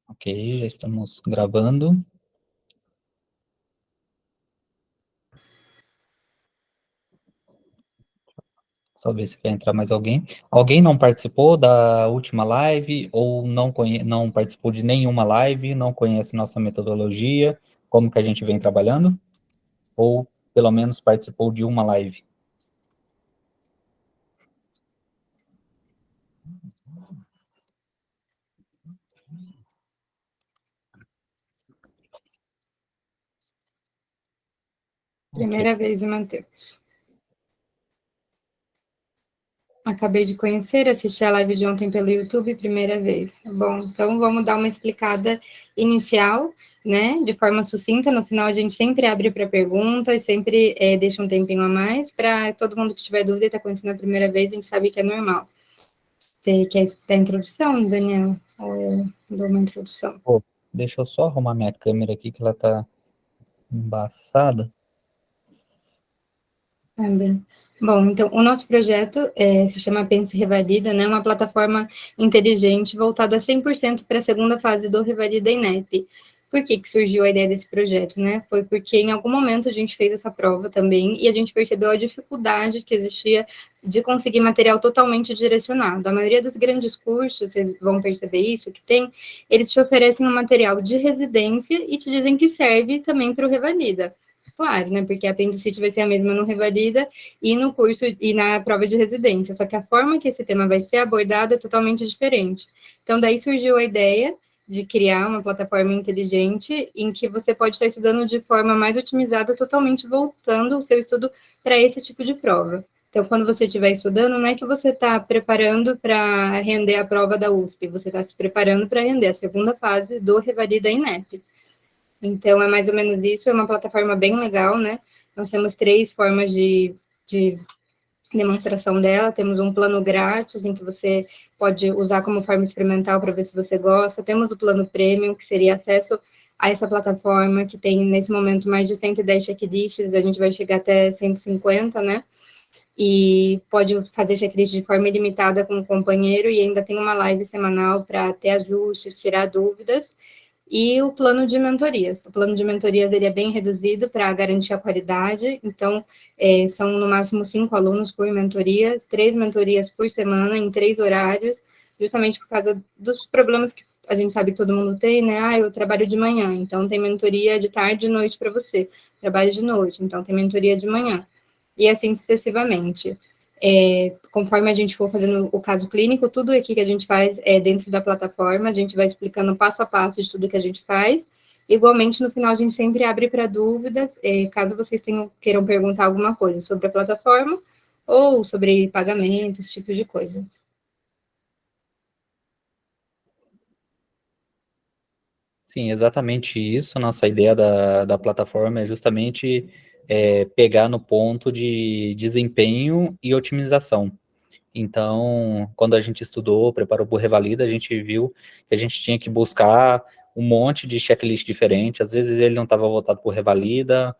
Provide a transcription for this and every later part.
Ok, já estamos gravando. Só ver se vai entrar mais alguém. Alguém não participou da última live ou não participou de nenhuma live, não conhece nossa metodologia, como que a gente vem trabalhando? Ou pelo menos participou de uma live? Ok. Primeira vez, o Matheus. Acabei de conhecer, assisti a live de ontem pelo YouTube, primeira vez. Bom, então vamos dar uma explicada inicial, né, de forma sucinta. No final a gente sempre abre para perguntas, sempre deixa um tempinho a mais para todo mundo que tiver dúvida e está conhecendo a primeira vez, a gente sabe que é normal. Quer a introdução, Daniel? Ou eu dou uma introdução? Pô, deixa eu só arrumar minha câmera aqui que ela tá embaçada. Também. Bom, então, o nosso projeto se chama Pense Revalida, né? Uma plataforma inteligente voltada 100% para a segunda fase do Revalida INEP. Por que surgiu a ideia desse projeto, né? Foi porque em algum momento a gente fez essa prova também e a gente percebeu a dificuldade que existia de conseguir material totalmente direcionado. A maioria dos grandes cursos, vocês vão perceber isso, que tem, eles te oferecem um material de residência e te dizem que serve também para o Revalida. Claro, né? Porque a apendicite vai ser a mesma no Revalida e no curso e na prova de residência. Só que a forma que esse tema vai ser abordado é totalmente diferente. Então, daí surgiu a ideia de criar uma plataforma inteligente em que você pode estar estudando de forma mais otimizada, totalmente voltando o seu estudo para esse tipo de prova. Então, quando você estiver estudando, não é que você está preparando para render a prova da USP, você está se preparando para render a segunda fase do Revalida INEP. Então, é mais ou menos isso, é uma plataforma bem legal, né? Nós temos 3 formas de demonstração dela, temos um plano grátis, em que você pode usar como forma experimental para ver se você gosta, temos o plano premium, que seria acesso a essa plataforma, que tem, nesse momento, mais de 110 checklists, a gente vai chegar até 150, né? E pode fazer checklist de forma ilimitada com o companheiro, e ainda tem uma live semanal para ter ajustes, tirar dúvidas, e o plano de mentorias. O plano de mentorias ele é bem reduzido para garantir a qualidade, então são no máximo 5 alunos por mentoria, 3 mentorias por semana, em 3 horários, justamente por causa dos problemas que a gente sabe que todo mundo tem, né? Ah, eu trabalho de manhã, então tem mentoria de tarde e noite para você. Trabalho de noite, então tem mentoria de manhã. E assim sucessivamente. Conforme a gente for fazendo o caso clínico, tudo aqui que a gente faz é dentro da plataforma, a gente vai explicando passo a passo de tudo que a gente faz. Igualmente, no final, a gente sempre abre para dúvidas, caso vocês queiram perguntar alguma coisa sobre a plataforma ou sobre pagamento, esse tipo de coisa. Sim, exatamente isso. A nossa ideia da plataforma é justamente pegar no ponto de desempenho e otimização. Então, quando a gente estudou, preparou para o Revalida, a gente viu que a gente tinha que buscar um monte de checklist diferente. Às vezes ele não estava voltado para o Revalida,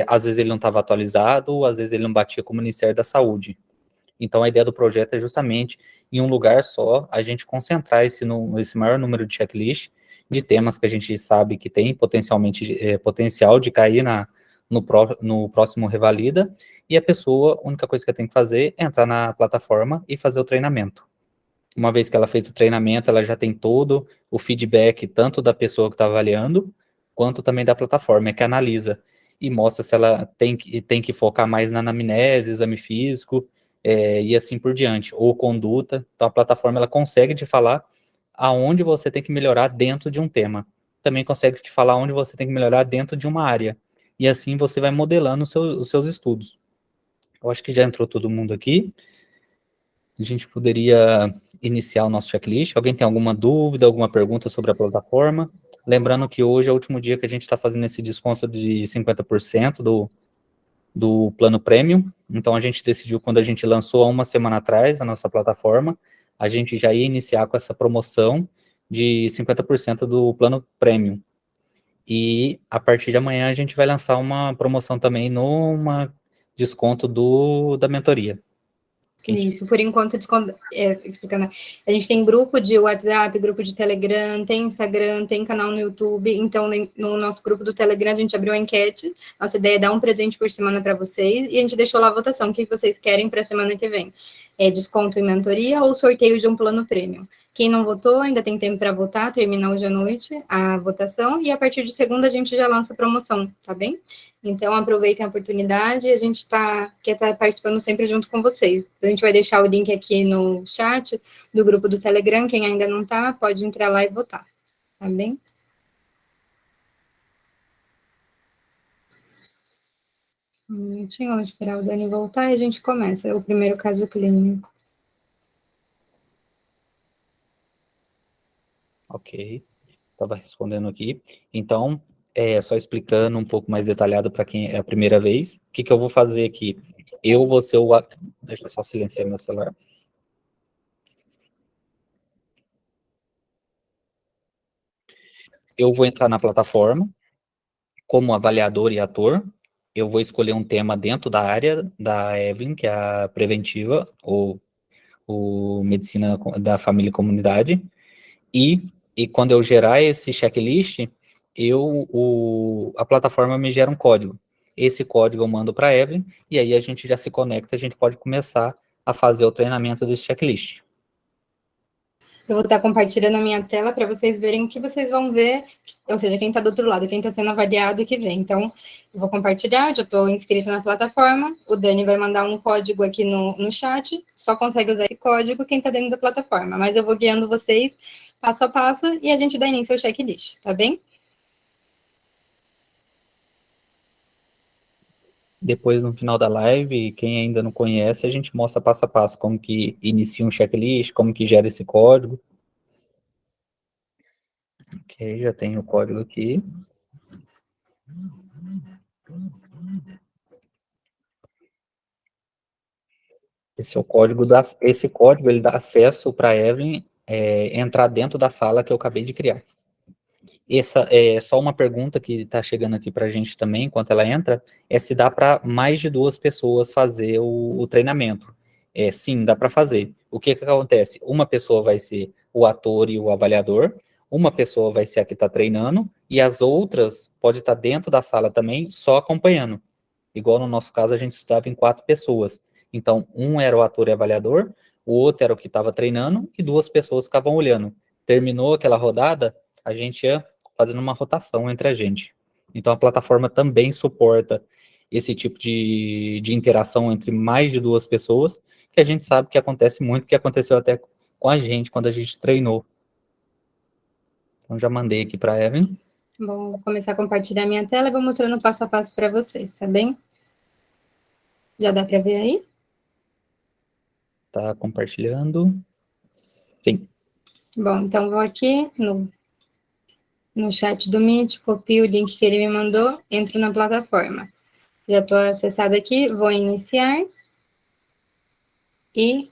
às vezes ele não estava atualizado, às vezes ele não batia com o Ministério da Saúde. Então, a ideia do projeto é justamente, em um lugar só, a gente concentrar esse maior número de checklist, de temas que a gente sabe que tem potencialmente potencial de cair no próximo Revalida, e a pessoa, a única coisa que ela tem que fazer é entrar na plataforma e fazer o treinamento. Uma vez que ela fez o treinamento, ela já tem todo o feedback, tanto da pessoa que está avaliando, quanto também da plataforma, que analisa e mostra se ela tem que focar mais na anamnese, exame físico, e assim por diante, ou conduta. Então, a plataforma ela consegue te falar aonde você tem que melhorar dentro de um tema. Também consegue te falar onde você tem que melhorar dentro de uma área. E assim você vai modelando os seus estudos. Eu acho que já entrou todo mundo aqui. A gente poderia iniciar o nosso checklist. Alguém tem alguma dúvida, alguma pergunta sobre a plataforma? Lembrando que hoje é o último dia que a gente está fazendo esse desconto de 50% do plano premium. Então, a gente decidiu, quando a gente lançou há uma semana atrás a nossa plataforma, a gente já ia iniciar com essa promoção de 50% do plano premium. E a partir de amanhã a gente vai lançar uma promoção também numa desconto da mentoria. Isso, por enquanto, explicando, a gente tem grupo de WhatsApp, grupo de Telegram, tem Instagram, tem canal no YouTube, então no nosso grupo do Telegram a gente abriu a enquete, nossa ideia é dar um presente por semana para vocês, e a gente deixou lá a votação, o que vocês querem para a semana que vem? Desconto em mentoria ou sorteio de um plano premium? Quem não votou, ainda tem tempo para votar, termina hoje à noite a votação, e a partir de segunda a gente já lança a promoção, tá bem? Então, aproveitem a oportunidade, a gente quer estar participando sempre junto com vocês. A gente vai deixar o link aqui no chat do grupo do Telegram, quem ainda não está, pode entrar lá e votar, tá bem? Um minutinho, vamos esperar o Dani voltar e a gente começa o primeiro caso clínico. Ok, estava respondendo aqui. Então, só explicando um pouco mais detalhado para quem é a primeira vez, o que eu vou fazer aqui? Eu vou ser o... Deixa eu só silenciar meu celular. Eu vou entrar na plataforma, como avaliador e ator, eu vou escolher um tema dentro da área da Evelyn, que é a preventiva, ou medicina da família e comunidade, e quando eu gerar esse checklist, a plataforma me gera um código. Esse código eu mando para a Evelyn, e aí a gente já se conecta, a gente pode começar a fazer o treinamento desse checklist. Eu vou estar compartilhando a minha tela para vocês verem o que vocês vão ver, ou seja, quem está do outro lado, quem está sendo avaliado e que vem. Então, eu vou compartilhar, já estou inscrita na plataforma, o Dani vai mandar um código aqui no chat, só consegue usar esse código quem está dentro da plataforma, mas eu vou guiando vocês passo a passo e a gente dá início ao checklist, tá bem? Depois, no final da live, quem ainda não conhece, a gente mostra passo a passo como que inicia um checklist, como que gera esse código. Ok, já tenho o código aqui. Esse código ele dá acesso para a Evelyn entrar dentro da sala que eu acabei de criar. Essa é só uma pergunta que está chegando aqui para a gente também, enquanto ela entra, é se dá para mais de 2 pessoas fazer o treinamento. Sim, dá para fazer. O que acontece? Uma pessoa vai ser o ator e o avaliador, uma pessoa vai ser a que está treinando, e as outras pode estar dentro da sala também, só acompanhando. Igual no nosso caso, a gente estudava em 4 pessoas. Então, um era o ator e avaliador, o outro era o que estava treinando, e 2 pessoas ficavam olhando. Terminou aquela rodada, a gente ia fazendo uma rotação entre a gente. Então, a plataforma também suporta esse tipo de interação entre mais de 2 pessoas, que a gente sabe que acontece muito, que aconteceu até com a gente, quando a gente treinou. Então, já mandei aqui para a Evelyn. Bom, vou começar a compartilhar minha tela e vou mostrando passo a passo para vocês, tá bem? Já dá para ver aí? Tá compartilhando. Sim. Bom, então vou aqui no chat do Meet, copio o link que ele me mandou, entro na plataforma. Já estou acessada aqui, vou iniciar e,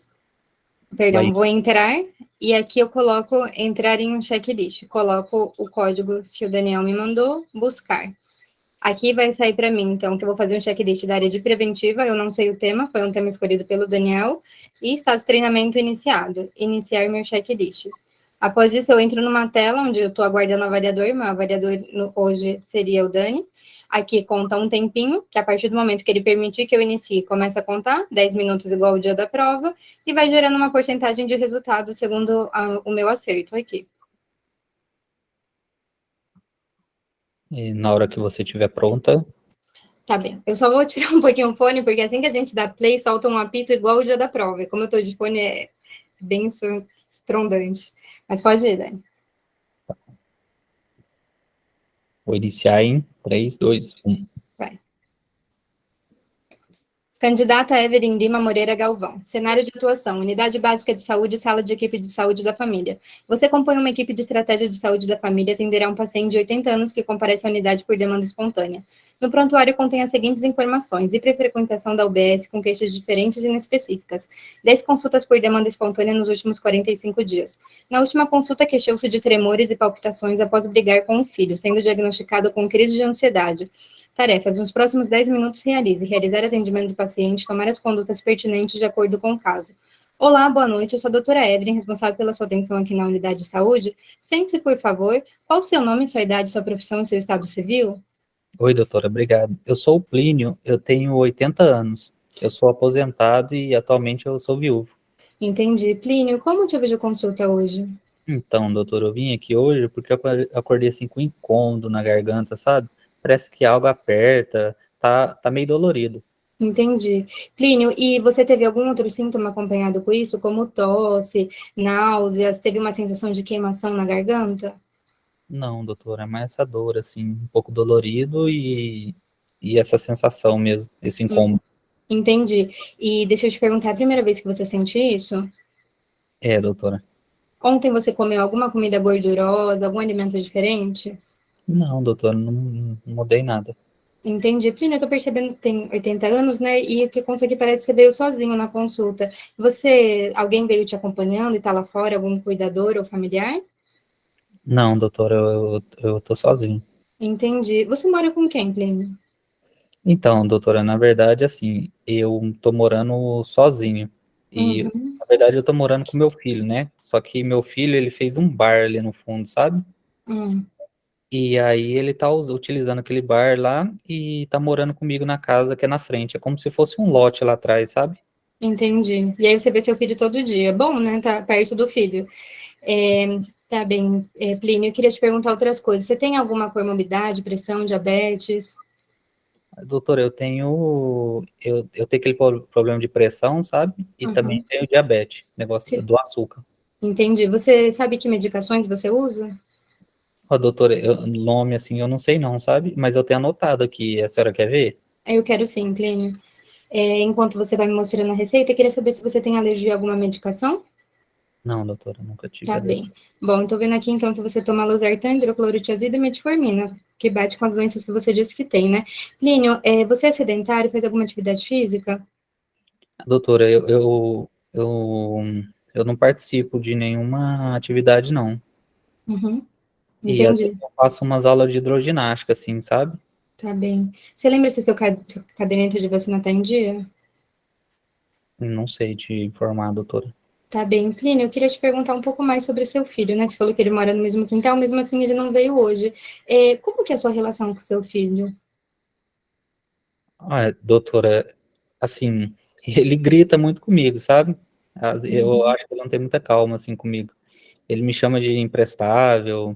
perdão, vou entrar, e aqui eu coloco entrar em um checklist, coloco o código que o Daniel me mandou, buscar. Aqui vai sair para mim, então, que eu vou fazer um checklist da área de preventiva, eu não sei o tema, foi um tema escolhido pelo Daniel, e status treinamento iniciado, iniciar meu checklist. Após isso, eu entro numa tela onde eu estou aguardando o avaliador, meu avaliador hoje seria o Dani. Aqui conta um tempinho, que a partir do momento que ele permitir que eu inicie, começa a contar, 10 minutos igual o dia da prova, e vai gerando uma porcentagem de resultado segundo o meu acerto aqui. E na hora que você estiver pronta. Tá bem. Eu só vou tirar um pouquinho o fone, porque assim que a gente dá play, solta um apito igual o dia da prova. E como eu tô de fone, é bem estrondante. Mas pode ir, Dani. Vou iniciar em 3, 2, 1. Vai. Candidata Evelyn Lima Moreira Galvão. Cenário de atuação: Unidade Básica de Saúde, Sala de Equipe de Saúde da Família. Você compõe uma equipe de estratégia de saúde da família e atenderá um paciente de 80 anos que comparece à unidade por demanda espontânea. No prontuário contém as seguintes informações: hiperfrequentação da UBS com queixas diferentes e inespecíficas. 10 consultas por demanda espontânea nos últimos 45 dias. Na última consulta, queixou-se de tremores e palpitações após brigar com o filho, sendo diagnosticado com crise de ansiedade. Tarefas. Nos próximos 10 minutos, realize. Realizar atendimento do paciente, tomar as condutas pertinentes de acordo com o caso. Olá, boa noite. Eu sou a doutora Evelyn, responsável pela sua atenção aqui na unidade de saúde. Sente-se, por favor. Qual o seu nome, sua idade, sua profissão e seu estado civil? Oi, doutora, obrigado. Eu sou o Plínio, eu tenho 80 anos. Eu sou aposentado e atualmente eu sou viúvo. Entendi. Plínio, qual o motivo de consulta hoje? Então, doutor, eu vim aqui hoje porque eu acordei assim com incômodo na garganta, sabe? Parece que algo aperta, tá meio dolorido. Entendi. Plínio, e você teve algum outro síntoma acompanhado com isso, como tosse, náuseas, teve uma sensação de queimação na garganta? Não, doutor, é mais essa dor, assim, um pouco dolorido e essa sensação mesmo, esse incômodo. Entendi. E deixa eu te perguntar, é a primeira vez que você sente isso? É, doutora. Ontem você comeu alguma comida gordurosa, algum alimento diferente? Não, doutora, não mudei nada. Entendi. Plínio, eu tô percebendo que tem 80 anos, né? E o que consegui parece que você veio sozinho na consulta. Alguém veio te acompanhando e tá lá fora, algum cuidador ou familiar? Não, doutora, eu tô sozinho. Entendi. Você mora com quem, Plínio? Então, doutora, na verdade, assim, eu tô morando sozinho. E, Uhum. na verdade, eu tô morando com meu filho, né? Só que meu filho, ele fez um bar ali no fundo, sabe? Hum. E aí ele tá utilizando aquele bar lá e tá morando comigo na casa que é na frente. É como se fosse um lote lá atrás, sabe? Entendi. E aí você vê seu filho todo dia. Bom, né? Tá perto do filho. É, tá bem, Plínio, eu queria te perguntar outras coisas. Você tem alguma comorbidade, pressão, diabetes? Doutora, eu tenho aquele problema de pressão, sabe? E também Uhum. tenho diabetes, negócio do açúcar. Entendi. Você sabe que medicações você usa? Ó, doutora, nome assim eu não sei não, sabe? Mas eu tenho anotado aqui. A senhora quer ver? Eu quero sim, Plínio. Enquanto você vai me mostrando a receita, eu queria saber se você tem alergia a alguma medicação? Não, doutora, nunca tive Tá bem. alergia. Bom, estou vendo aqui então que você toma losartan, hidroclorotiazida e metformina, que bate com as doenças que você disse que tem, né? Plínio, você é sedentário, faz alguma atividade física? Doutora, eu não participo de nenhuma atividade, não. Uhum, E às vezes entendi. eu faço umas aulas de hidroginástica, assim, sabe? Tá bem. Você lembra se seu caderneta de vacina tá em dia? Não sei te informar, doutora. Tá bem. Plínio, eu queria te perguntar um pouco mais sobre o seu filho, né? Você falou que ele mora no mesmo quintal, mesmo assim ele não veio hoje. Como que é a sua relação com o seu filho? Ah, doutora, assim, ele grita muito comigo, sabe? Eu Uhum, acho que ele não tem muita calma, assim, comigo. Ele me chama de imprestável,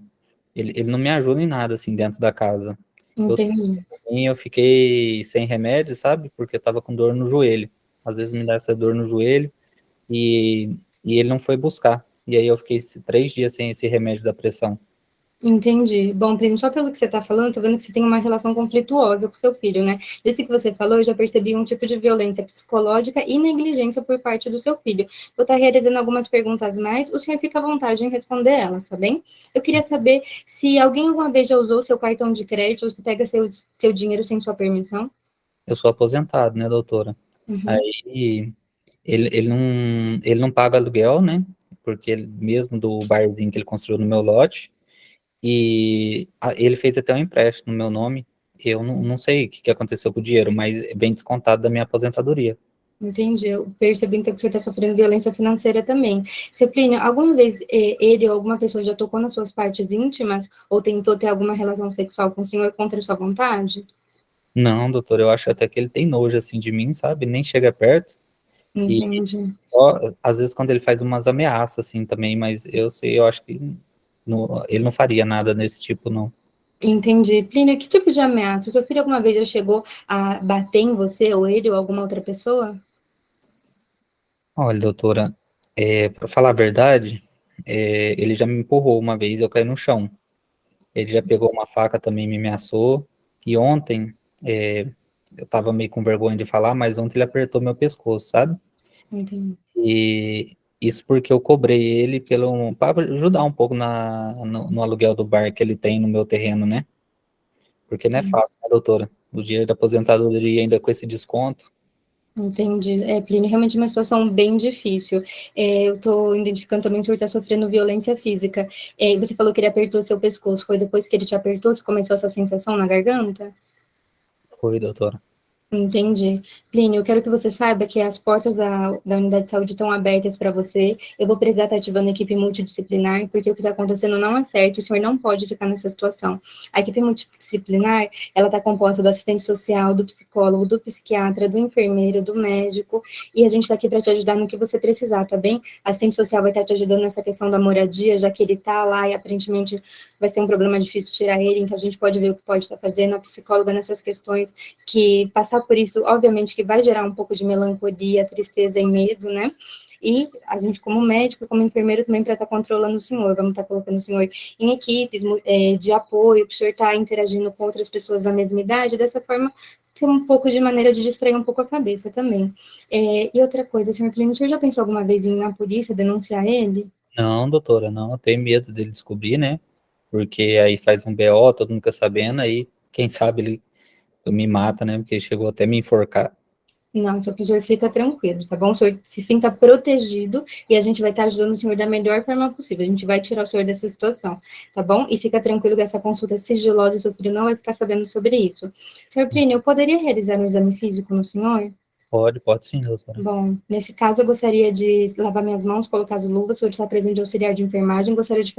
ele não me ajuda em nada, assim, dentro da casa. Eu, entendi. eu fiquei sem remédio, sabe? Porque eu tava com dor no joelho. Às vezes me dá essa dor no joelho e ele não foi buscar. E aí eu fiquei 3 dias sem esse remédio da pressão. Entendi. Bom, Plínio, só pelo que você está falando, tô vendo que você tem uma relação conflituosa com seu filho, né? Desse que você falou, eu já percebi um tipo de violência psicológica e negligência por parte do seu filho. Vou estar realizando algumas perguntas mais, o senhor fica à vontade em responder elas, tá bem? Eu queria saber se alguém alguma vez já usou seu cartão de crédito ou se pega seu dinheiro sem sua permissão. Eu sou aposentado, né, doutora? Uhum, Aí ele não paga aluguel, né? Porque mesmo do barzinho que ele construiu no meu lote, e ele fez até um empréstimo no meu nome. Eu não sei o que aconteceu com o dinheiro, mas é bem descontado da minha aposentadoria. entendi. Eu percebi então que o senhor está sofrendo violência financeira também. Seu Plínio, alguma vez ele ou alguma pessoa já tocou nas suas partes íntimas ou tentou ter alguma relação sexual com o senhor contra sua vontade? Não, doutor, eu acho até que ele tem nojo assim de mim, sabe? Nem chega perto. E Entendi. só, às vezes quando ele faz umas ameaças assim também, mas eu sei, eu acho que ele não faria nada desse tipo, não. Entendi. Plínio, que tipo de ameaça? O seu filho alguma vez já chegou a bater em você, ou ele, ou alguma outra pessoa? Olha, doutora, para falar a verdade, ele já me empurrou uma vez, eu caí no chão. Ele já pegou uma faca também, me ameaçou. E ontem, é, eu tava meio com vergonha de falar, mas ontem ele apertou meu pescoço, sabe? Entendi. E isso porque eu cobrei ele para ajudar um pouco no aluguel do bar que ele tem no meu terreno, né? Porque não é fácil, né, doutora? O dinheiro da aposentadoria ainda com esse desconto. Entendi. Plínio, realmente é uma situação bem difícil. Eu estou identificando também que o senhor está sofrendo violência física. Você falou que ele apertou seu pescoço. Foi depois que ele te apertou que começou essa sensação na garganta? Oi, doutora. Entendi. Plínio, eu quero que você saiba que as portas da unidade de saúde estão abertas para você. Eu vou precisar estar ativando a equipe multidisciplinar, porque o que está acontecendo não é certo, o senhor não pode ficar nessa situação. A equipe multidisciplinar, ela está composta do assistente social, do psicólogo, do psiquiatra, do enfermeiro, do médico, e a gente está aqui para te ajudar no que você precisar, tá bem? A assistente social vai estar te ajudando nessa questão da moradia, já que ele está lá e aparentemente vai ser um problema difícil tirar ele, então a gente pode ver o que pode estar fazendo, a psicóloga nessas questões, que passar por isso, obviamente, que vai gerar um pouco de melancolia, tristeza e medo, né? E a gente, como médico, como enfermeiro, também para estar controlando o senhor, vamos estar colocando o senhor em equipes de apoio, para o senhor estar interagindo com outras pessoas da mesma idade, dessa forma, ter um pouco de maneira de distrair um pouco a cabeça também. E outra coisa, senhor Plínio, o senhor já pensou alguma vez em ir na polícia, denunciar ele? Não, doutora, não, eu tenho medo dele descobrir, né? Porque aí faz um BO, todo mundo fica sabendo, aí quem sabe ele me mata, né? Porque ele chegou até a me enforcar. Não, seu senhor fica tranquilo, tá bom? O senhor se sinta protegido e a gente vai estar ajudando o senhor da melhor forma possível. A gente vai tirar o senhor dessa situação, tá bom? E fica tranquilo que essa consulta é sigilosa e seu filho não vai ficar sabendo sobre isso. Senhor Plínio, eu poderia realizar um exame físico no senhor? Pode sim, doutora. Bom, nesse caso eu gostaria de lavar minhas mãos, colocar as luvas, o senhor está presente de auxiliar de enfermagem, gostaria de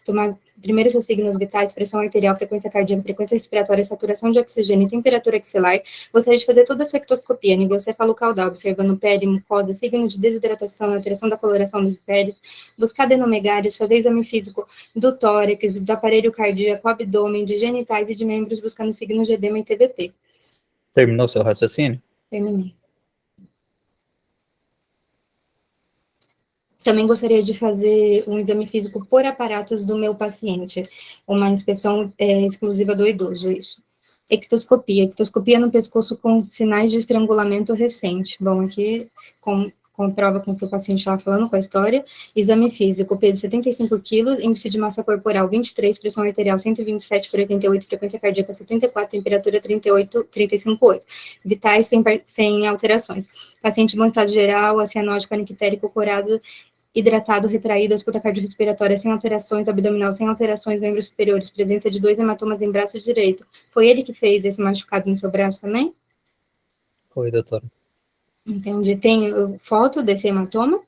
tomar primeiro seus signos vitais, pressão arterial, frequência cardíaca, frequência respiratória, saturação de oxigênio e temperatura axilar. Gostaria de fazer toda a sua ectoscopia, nível cefalocaudal, observando pele, mucosa, signo de desidratação, alteração da coloração dos peles, buscar adenomegários, fazer exame físico do tórax, do aparelho cardíaco, abdômen, de genitais e de membros, buscando signos de edema e TBP. Terminou seu raciocínio? Terminei. Também gostaria de fazer um exame físico por aparatos do meu paciente, uma inspeção exclusiva do idoso, isso. Ectoscopia no pescoço com sinais de estrangulamento recente. Bom, aqui comprova com o que o paciente estava falando, com a história. Exame físico, peso 75 quilos, índice de massa corporal 23, pressão arterial 127/88, frequência cardíaca 74, temperatura 38, 35,8. Vitais sem alterações. Paciente em bom estado geral, acianótico, aniquitérico, corado, hidratado, retraído, ausculta cardiorrespiratória sem alterações, abdominal sem alterações, membros superiores, presença de 2 hematomas em braço direito. Foi ele que fez esse machucado no seu braço também? Foi, doutora. Entendi. Tem foto desse hematoma?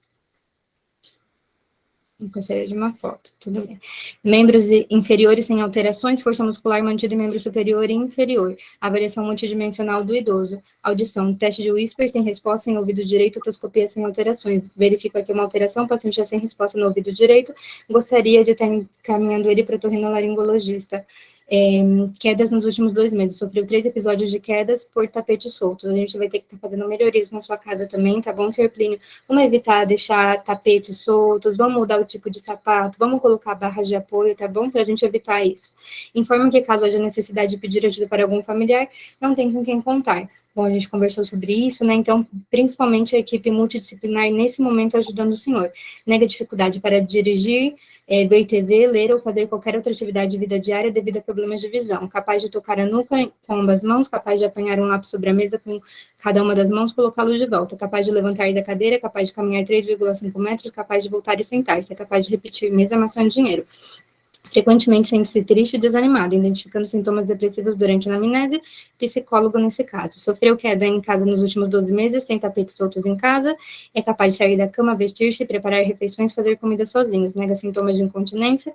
Gostaria de uma foto, tudo bem. Membros inferiores sem alterações, força muscular mantida em membro superior e inferior. Avaliação multidimensional do idoso. Audição, teste de Whisper sem resposta em ouvido direito, otoscopia sem alterações. Verifico aqui uma alteração, paciente já sem resposta no ouvido direito. Gostaria de estar encaminhando ele para o otorrinolaringologista. Quedas nos últimos 2 meses. Sofreu 3 episódios de quedas por tapetes soltos. A gente vai ter que estar fazendo melhorias na sua casa também, tá bom, senhor Plínio? Vamos evitar deixar tapetes soltos, vamos mudar o tipo de sapato, vamos colocar barras de apoio, tá bom? Para a gente evitar isso. Informa que caso haja necessidade de pedir ajuda para algum familiar, não tem com quem contar. Bom, a gente conversou sobre isso, né? Então, principalmente a equipe multidisciplinar nesse momento ajudando o senhor. Nega dificuldade para dirigir, ver TV, ler ou fazer qualquer outra atividade de vida diária devido a problemas de visão. Capaz de tocar a nuca com ambas mãos, capaz de apanhar um lápis sobre a mesa com cada uma das mãos, colocá-lo de volta. Capaz de levantar da cadeira, capaz de caminhar 3,5 metros, capaz de voltar e sentar-se. É capaz de repetir mesa, maçã, dinheiro. Frequentemente sente-se triste e desanimado, identificando sintomas depressivos durante a anamnese, psicólogo nesse caso. Sofreu queda em casa nos últimos 12 meses, tem tapetes soltos em casa, é capaz de sair da cama, vestir-se, preparar refeições, fazer comida sozinhos, nega sintomas de incontinência,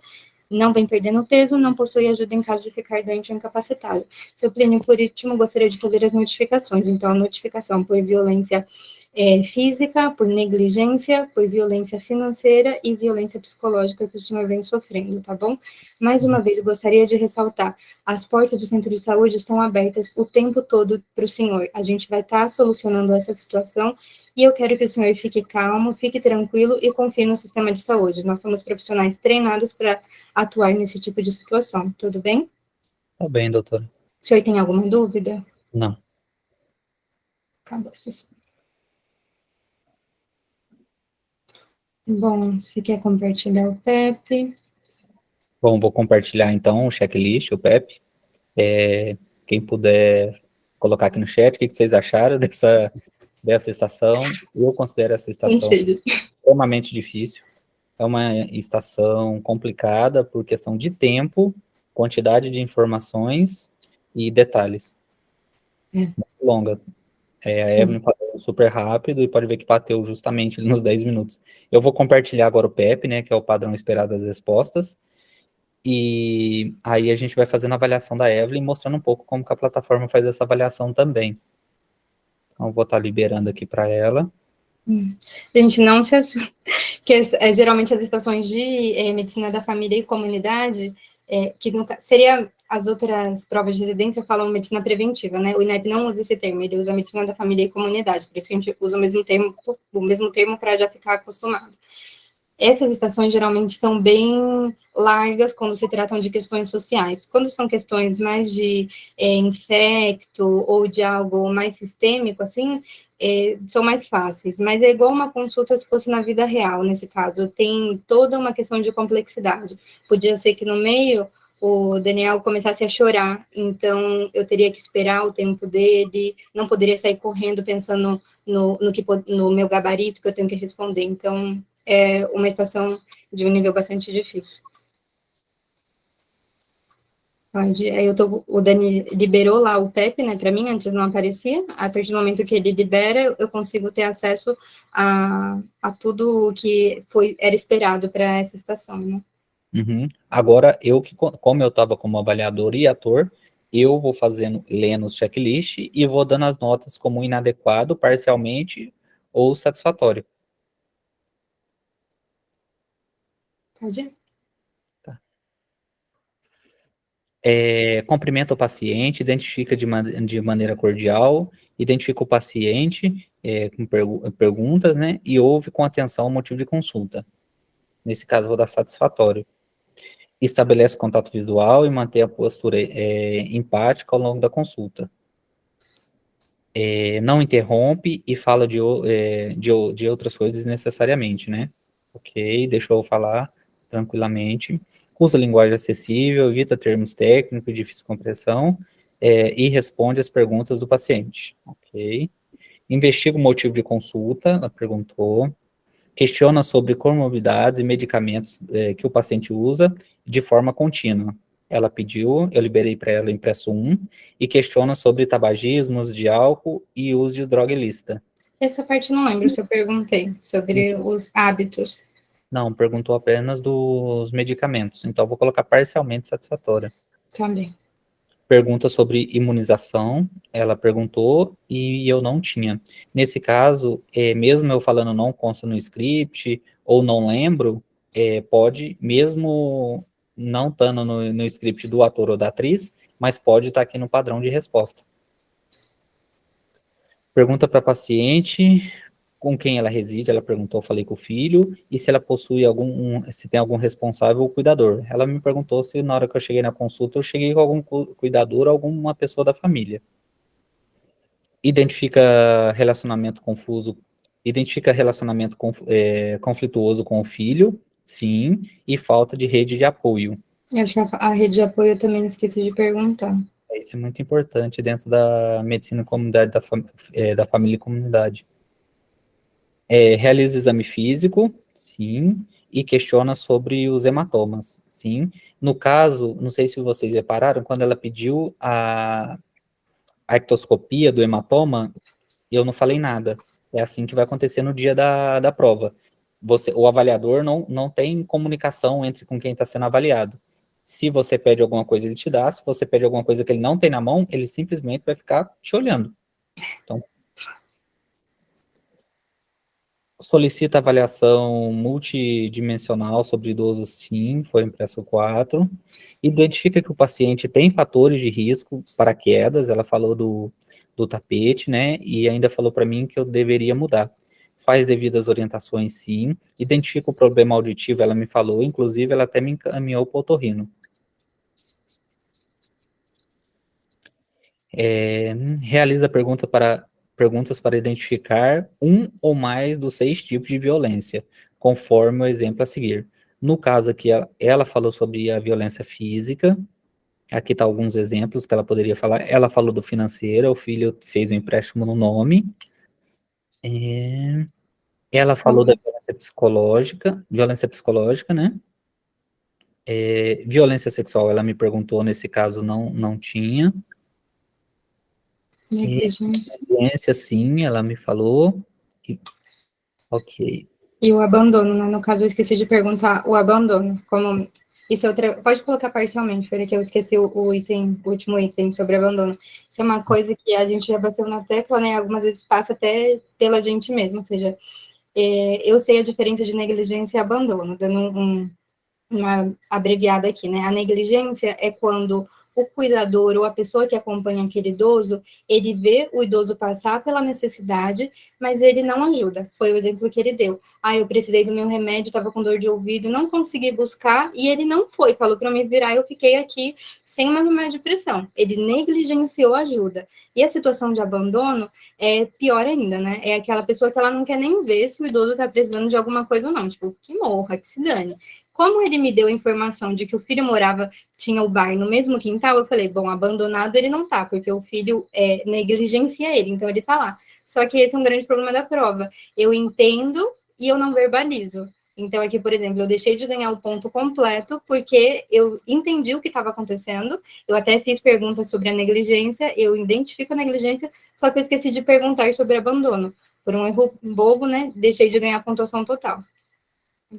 não vem perdendo peso, não possui ajuda em caso de ficar doente ou incapacitado. Seu Plínio, por último, gostaria de fazer as notificações. Então, a notificação por violência física, por negligência, por violência financeira e violência psicológica que o senhor vem sofrendo, tá bom? Mais uma vez, eu gostaria de ressaltar, as portas do centro de saúde estão abertas o tempo todo para o senhor. A gente vai estar solucionando essa situação e eu quero que o senhor fique calmo, fique tranquilo e confie no sistema de saúde. Nós somos profissionais treinados para atuar nesse tipo de situação, tudo bem? Tá bem, doutora. O senhor tem alguma dúvida? Não. Acabou. Bom, você quer compartilhar o PEP? Bom, vou compartilhar então o checklist, o PEP. Quem puder colocar aqui no chat o que vocês acharam dessa estação. Eu considero essa estação Conselho. extremamente difícil. É uma estação complicada por questão de tempo, quantidade de informações e detalhes. longa. A Evelyn falou super rápido e pode ver que bateu justamente nos 10 minutos. Eu vou compartilhar agora o PEP, né, que é o padrão esperado das respostas, e aí a gente vai fazendo a avaliação da Evelyn, mostrando um pouco como que a plataforma faz essa avaliação também. Então, eu vou estar liberando aqui para ela. Gente, não se assuste, que geralmente as estações de medicina da família e comunidade, que seria as outras provas de residência, falam medicina preventiva, né? O INEP não usa esse termo, ele usa medicina da família e comunidade, por isso que a gente usa o mesmo termo para já ficar acostumado. Essas estações geralmente são bem largas quando se tratam de questões sociais. Quando são questões mais de infecto ou de algo mais sistêmico, assim, são mais fáceis. Mas é igual uma consulta se fosse na vida real, nesse caso. Tem toda uma questão de complexidade. Podia ser que no meio o Daniel começasse a chorar, então eu teria que esperar o tempo dele, não poderia sair correndo pensando no meu gabarito que eu tenho que responder. Então, é uma estação de um nível bastante difícil. O Dani liberou lá o PEP, né, para mim, antes não aparecia. A partir do momento que ele libera, eu consigo ter acesso a tudo que era esperado para essa estação, né? Uhum. Agora, como eu estava como avaliador e ator, eu vou lendo os checklist e vou dando as notas como inadequado, parcialmente ou satisfatório. Pode ir? Tá. Cumprimenta o paciente, identifica de maneira cordial, identifica o paciente com perguntas, né? E ouve com atenção o motivo de consulta. Nesse caso, eu vou dar satisfatório. Estabelece contato visual e mantém a postura empática ao longo da consulta. Não interrompe e fala de outras coisas necessariamente, né? Ok, deixou eu falar tranquilamente. Usa linguagem acessível, evita termos técnicos, difícil compreensão, e responde às perguntas do paciente. Ok. Investiga o motivo de consulta, ela perguntou. Questiona sobre comorbidades e medicamentos que o paciente usa de forma contínua. Ela pediu, eu liberei para ela impresso 1, e questiona sobre tabagismos de álcool e uso de droga ilícita. Essa parte não lembro se eu perguntei sobre os hábitos. Não, perguntou apenas dos medicamentos, então eu vou colocar parcialmente satisfatória. Também. Pergunta sobre imunização, ela perguntou e eu não tinha. Nesse caso, mesmo eu falando não consta no script ou não lembro, pode, mesmo não estando no script do ator ou da atriz, mas pode estar aqui no padrão de resposta. Pergunta para a paciente com quem ela reside, ela perguntou, falei com o filho, e se ela possui se tem algum responsável ou cuidador. Ela me perguntou se na hora que eu cheguei na consulta, eu cheguei com algum cuidador ou alguma pessoa da família. Identifica relacionamento conflituoso com o filho, sim, e falta de rede de apoio. Eu acho que a rede de apoio eu também esqueci de perguntar. Isso é muito importante dentro da medicina comunidade, da família e comunidade. Realiza exame físico, sim, e questiona sobre os hematomas, sim. No caso, não sei se vocês repararam, quando ela pediu a ectoscopia do hematoma, eu não falei nada. É assim que vai acontecer no dia da prova. O avaliador não tem comunicação entre com quem está sendo avaliado. Se você pede alguma coisa, ele te dá. Se você pede alguma coisa que ele não tem na mão, ele simplesmente vai ficar te olhando. Então, solicita avaliação multidimensional sobre idosos, sim, foi impresso 4. Identifica que o paciente tem fatores de risco para quedas, ela falou do tapete, né, e ainda falou para mim que eu deveria mudar. Faz devidas orientações, sim. Identifica o problema auditivo, ela me falou, inclusive ela até me encaminhou para o otorrino. Realiza perguntas para identificar um ou mais dos 6 tipos de violência, conforme o exemplo a seguir. No caso aqui, ela falou sobre a violência física, aqui tá alguns exemplos que ela poderia falar. Ela falou do financeiro, o filho fez um empréstimo no nome. Ela falou da violência psicológica, né? Violência sexual, ela me perguntou, nesse caso não tinha. Negligência. Sim, ela me falou. Ok. E o abandono, né? No caso, eu esqueci de perguntar o abandono. Como isso é outra. Pode colocar parcialmente, porque eu esqueci o item, o último item sobre abandono. Isso é uma coisa que a gente já bateu na tecla, né? Algumas vezes passa até pela gente mesmo, ou seja, eu sei a diferença de negligência e abandono, dando uma abreviada aqui, né? A negligência é quando o cuidador ou a pessoa que acompanha aquele idoso, ele vê o idoso passar pela necessidade, mas ele não ajuda. Foi o exemplo que ele deu. Ah, eu precisei do meu remédio, estava com dor de ouvido, não consegui buscar, e ele não foi, falou para me virar, eu fiquei aqui sem o meu remédio de pressão. Ele negligenciou a ajuda. E a situação de abandono é pior ainda, né? É aquela pessoa que ela não quer nem ver se o idoso está precisando de alguma coisa ou não. Tipo, que morra, que se dane. Como ele me deu a informação de que o filho tinha o bar no mesmo quintal, eu falei, bom, abandonado ele não tá, porque o filho negligencia ele, então ele tá lá. Só que esse é um grande problema da prova. Eu entendo e eu não verbalizo. Então, aqui, por exemplo, eu deixei de ganhar o ponto completo porque eu entendi o que estava acontecendo, eu até fiz perguntas sobre a negligência, eu identifico a negligência, só que eu esqueci de perguntar sobre abandono. Por um erro bobo, né? Deixei de ganhar a pontuação total.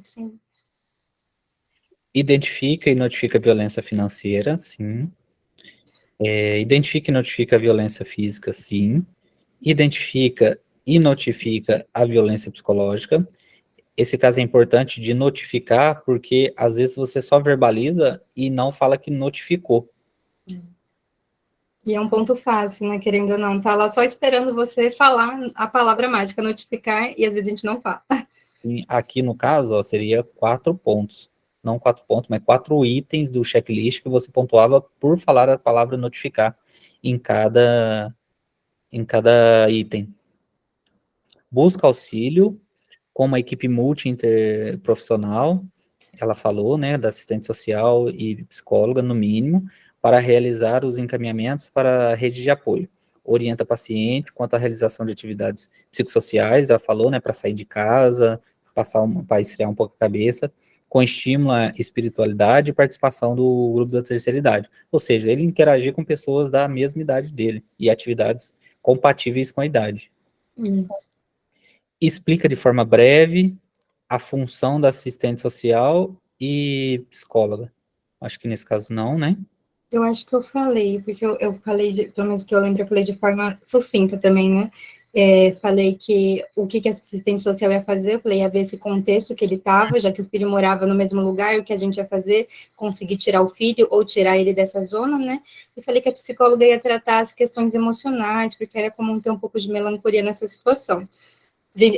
Sim. Identifica e notifica a violência financeira, sim. Identifica e notifica a violência física, sim. Identifica e notifica a violência psicológica. Esse caso é importante de notificar, porque às vezes você só verbaliza e não fala que notificou. E é um ponto fácil, né? Querendo ou não, tá lá só esperando você falar a palavra mágica, notificar, e às vezes a gente não fala. Sim, aqui no caso, ó, seria 4 pontos. Não 4 pontos, mas 4 itens do checklist que você pontuava por falar a palavra notificar em cada item. Busca auxílio com uma equipe multi-interprofissional, ela falou, né, da assistente social e psicóloga, no mínimo, para realizar os encaminhamentos para a rede de apoio. Orienta paciente quanto à realização de atividades psicossociais, ela falou, né, para sair de casa, para esfriar um pouco a cabeça, com estímulo à espiritualidade e participação do grupo da terceira idade. Ou seja, ele interagir com pessoas da mesma idade dele e atividades compatíveis com a idade. Isso. Explica de forma breve a função da assistente social e psicóloga. Acho que nesse caso não, né? Eu acho que eu falei, porque eu falei, pelo menos que eu lembro, eu falei de forma sucinta também, né? Falei que o que a assistente social ia fazer, eu falei, ia ver esse contexto que ele estava, já que o filho morava no mesmo lugar, o que a gente ia fazer, conseguir tirar o filho ou tirar ele dessa zona, né? E falei que a psicóloga ia tratar as questões emocionais, porque era comum ter um pouco de melancolia nessa situação.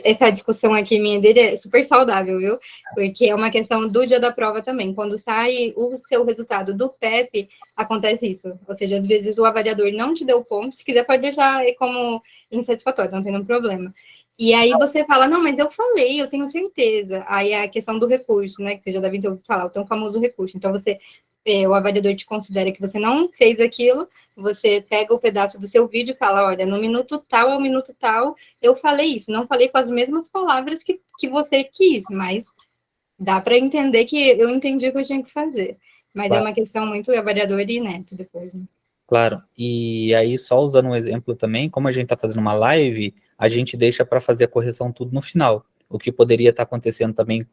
Essa discussão aqui minha dele é super saudável, viu? Porque é uma questão do dia da prova também. Quando sai o seu resultado do PEP, acontece isso. Ou seja, às vezes o avaliador não te deu ponto, se quiser pode deixar como insatisfatório, não tem nenhum problema. E aí você fala, não, mas eu falei, eu tenho certeza. Aí é a questão do recurso, né? Que você já deve ter ouvido falar, o tão famoso recurso. Então você o avaliador te considera que você não fez aquilo, você pega o pedaço do seu vídeo e fala, olha, no minuto tal ao minuto tal, eu falei isso, não falei com as mesmas palavras que você quis, mas dá para entender que eu entendi o que eu tinha que fazer. Mas é Claro, uma questão muito avaliador e neto depois. Né? claro. E aí, só usando um exemplo também, como a gente está fazendo uma live, a gente deixa para fazer a correção tudo no final. O que poderia estar acontecendo também,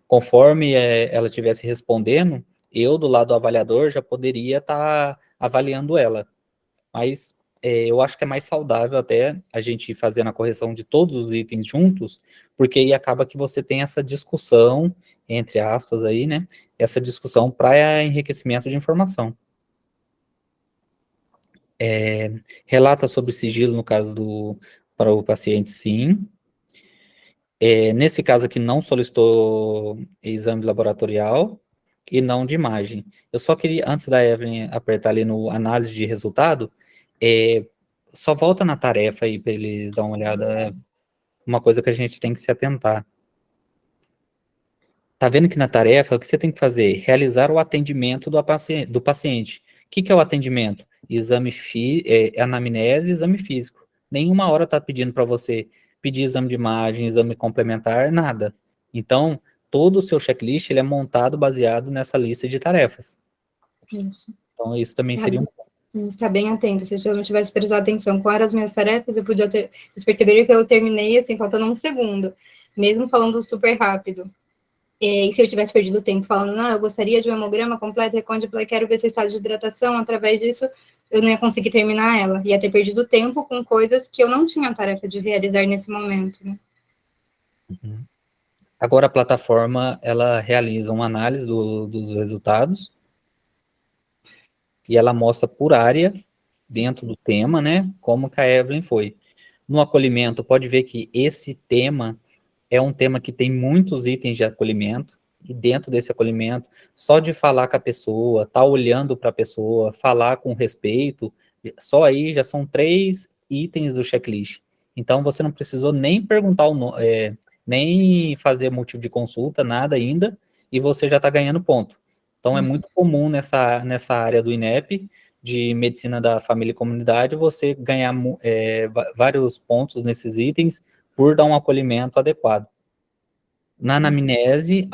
conforme ela estivesse respondendo, eu, do lado do avaliador, já poderia estar avaliando ela. Mas eu acho que é mais saudável até a gente fazer a correção de todos os itens juntos, porque aí acaba que você tem essa discussão, entre aspas, aí, né? Essa discussão para enriquecimento de informação. Relata sobre sigilo no caso para o paciente, sim. Nesse caso aqui, não solicitou exame laboratorial e não de imagem. Eu só queria, antes da Evelyn apertar ali no análise de resultado, é, só volta na tarefa aí para eles dar uma olhada, uma coisa que a gente tem que se atentar. Tá vendo que na tarefa, o que você tem que fazer? Realizar o atendimento do paciente. O que que é o atendimento? Anamnese e exame físico. Nenhuma hora tá pedindo para você pedir exame de imagem, exame complementar, nada. Então, todo o seu checklist ele é montado baseado nessa lista de tarefas. Isso. Então, isso também seria um... Está bem atento. Se eu não tivesse prestado atenção quais eram as minhas tarefas, eu podia ter... Vocês perceberam que eu terminei, assim, faltando um segundo, mesmo falando super rápido. E se eu tivesse perdido tempo falando, não, eu gostaria de um hemograma completo, recôndito, quero ver seu estado de hidratação, através disso eu não ia conseguir terminar ela. Ia ter perdido tempo com coisas que eu não tinha a tarefa de realizar nesse momento, né? Uhum. Agora a plataforma, ela realiza uma análise dos resultados e ela mostra por área, dentro do tema, né, como que a Evelyn foi. No acolhimento, pode ver que esse tema é um tema que tem muitos itens de acolhimento, e dentro desse acolhimento, só de falar com a pessoa, estar olhando para a pessoa, falar com respeito, só aí já são 3 itens do checklist. Então, você não precisou nem perguntar nem fazer motivo de consulta, nada ainda, e você já está ganhando ponto. Então, é muito comum nessa área do INEP, de medicina da família e comunidade, você ganhar vários pontos nesses itens por dar um acolhimento adequado. Na anamnese,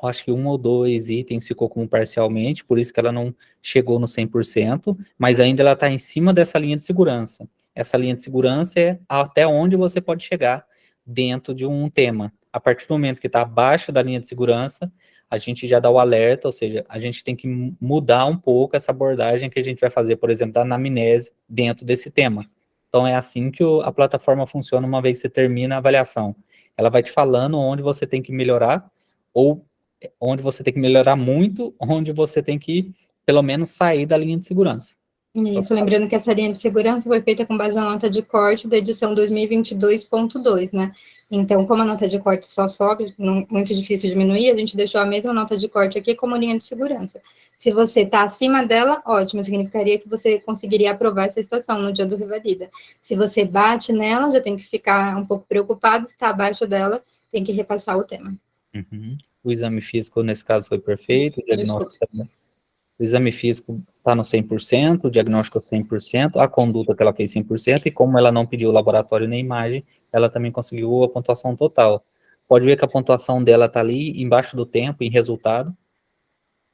acho que 1 ou 2 itens ficou como parcialmente, por isso que ela não chegou no 100%, mas ainda ela está em cima dessa linha de segurança. Essa linha de segurança é até onde você pode chegar dentro de um tema. A partir do momento que está abaixo da linha de segurança, a gente já dá o alerta, ou seja, a gente tem que mudar um pouco essa abordagem que a gente vai fazer, por exemplo, da anamnese dentro desse tema. Então é assim que a plataforma funciona uma vez que você termina a avaliação. Ela vai te falando onde você tem que melhorar, ou onde você tem que melhorar muito, onde você tem que, pelo menos, sair da linha de segurança. Isso, lembrando que essa linha de segurança foi feita com base na nota de corte da edição 2022.2, né? Então, como a nota de corte só sobe, muito difícil diminuir, a gente deixou a mesma nota de corte aqui como linha de segurança. Se você está acima dela, ótimo, significaria que você conseguiria aprovar essa estação no dia do revalida. Se você bate nela, já tem que ficar um pouco preocupado, se está abaixo dela, tem que repassar o tema. Uhum. O exame físico, nesse caso, foi perfeito, o diagnóstico Desculpa. também. O exame físico está no 100%, o diagnóstico 100%, a conduta que ela fez 100%, e como ela não pediu laboratório nem imagem, ela também conseguiu a pontuação total. Pode ver que a pontuação dela está ali embaixo do tempo, em resultado,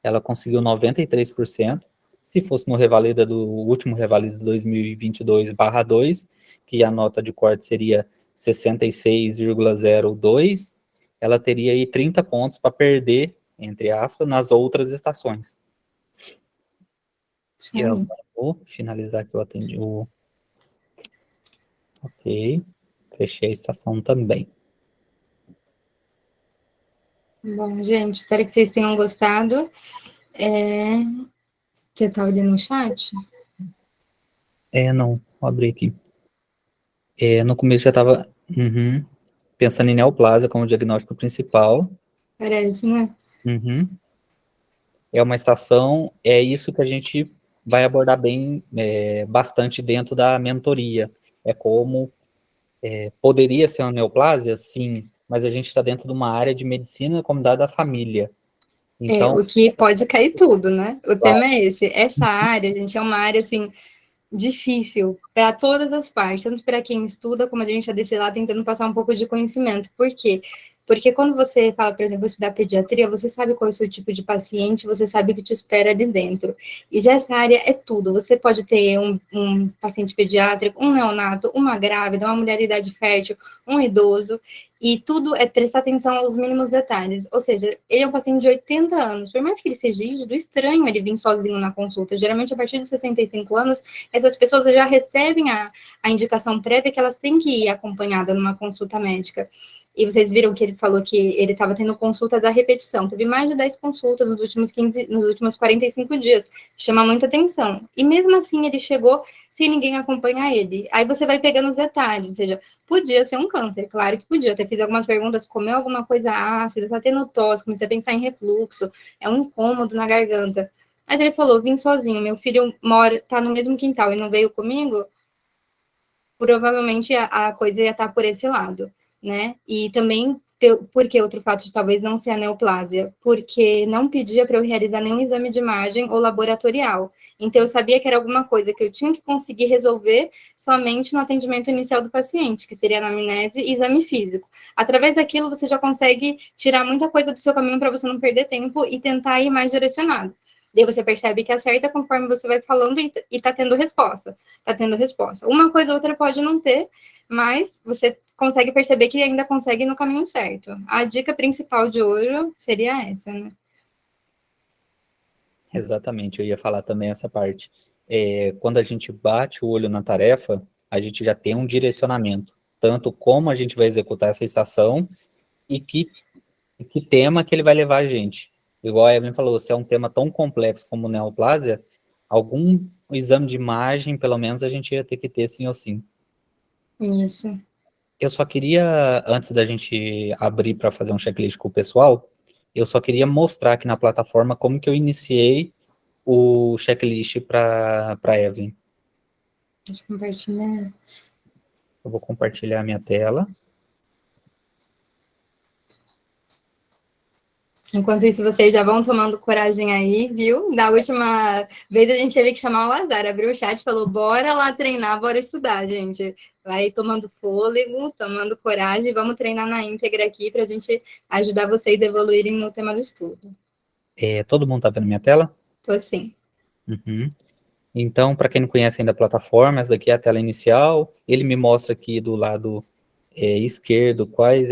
ela conseguiu 93%. Se fosse no revalida do último revalida de 2022/2, que a nota de corte seria 66,02, ela teria aí 30 pontos para perder, entre aspas, nas outras estações. E eu vou finalizar que eu atendi o... Ok, fechei a estação também. Bom, gente, espero que vocês tenham gostado. Você está olhando no chat? Não, vou abrir aqui. No começo já estava pensando em neoplasia como diagnóstico principal. Parece, né? Uhum. É uma estação, é isso que a gente vai abordar bastante dentro da mentoria. É como poderia ser uma neoplasia, sim, mas a gente está dentro de uma área de medicina comunidade da família. Então, O que pode cair tudo, né? O tema é esse. Essa área, gente, é uma área, assim, difícil para todas as partes, tanto para quem estuda, como a gente já desse lá tentando passar um pouco de conhecimento. Por quê? Porque quando você fala, por exemplo, estudar pediatria, você sabe qual é o seu tipo de paciente, você sabe o que te espera ali dentro. E já essa área é tudo. Você pode ter um paciente pediátrico, um neonato, uma grávida, uma mulher de idade fértil, um idoso, e tudo é prestar atenção aos mínimos detalhes. Ou seja, ele é um paciente de 80 anos, por mais que ele seja rígido, estranho ele vir sozinho na consulta. Geralmente, a partir de 65 anos, essas pessoas já recebem a indicação prévia que elas têm que ir acompanhada numa consulta médica. E vocês viram que ele falou que ele estava tendo consultas à repetição. Teve mais de 10 consultas nos últimos 45 dias. Chama muita atenção. E mesmo assim ele chegou sem ninguém acompanhar ele. Aí você vai pegando os detalhes, ou seja, podia ser um câncer, claro que podia. Até fiz algumas perguntas, comeu alguma coisa ácida, está tendo tosse, comecei a pensar em refluxo, é um incômodo na garganta. Mas ele falou, vim sozinho, meu filho tá no mesmo quintal e não veio comigo, provavelmente a coisa ia estar por esse lado, né? E também, por que outro fato de talvez não ser a neoplásia? Porque não pedia para eu realizar nenhum exame de imagem ou laboratorial. Então, eu sabia que era alguma coisa que eu tinha que conseguir resolver somente no atendimento inicial do paciente, que seria anamnese e exame físico. Através daquilo, você já consegue tirar muita coisa do seu caminho para você não perder tempo e tentar ir mais direcionado. Daí você percebe que acerta conforme você vai falando e tá tendo resposta. Tá tendo resposta. Uma coisa ou outra pode não ter, mas você consegue perceber que ainda consegue ir no caminho certo. A dica principal de hoje seria essa, né? Exatamente, eu ia falar também essa parte. Quando a gente bate o olho na tarefa, a gente já tem um direcionamento, tanto como a gente vai executar essa estação e que tema que ele vai levar a gente. Igual a Evelyn falou, se é um tema tão complexo como neoplásia, algum exame de imagem, pelo menos, a gente ia ter que ter sim ou sim. Isso. Eu só queria, antes da gente abrir para fazer um checklist com o pessoal, eu só queria mostrar aqui na plataforma como que eu iniciei o checklist para Evelyn. Deixa eu compartilhar. Eu vou compartilhar a minha tela. Enquanto isso, vocês já vão tomando coragem aí, viu? Da última vez a gente teve que chamar o azar, abriu o chat e falou: bora lá treinar, bora estudar, gente. Vai tomando fôlego, tomando coragem, vamos treinar na íntegra aqui para a gente ajudar vocês a evoluírem no tema do estudo. Todo mundo está vendo minha tela? Tô assim. Uhum. Então, para quem não conhece ainda a plataforma, essa daqui é a tela inicial. Ele me mostra aqui do lado esquerdo quais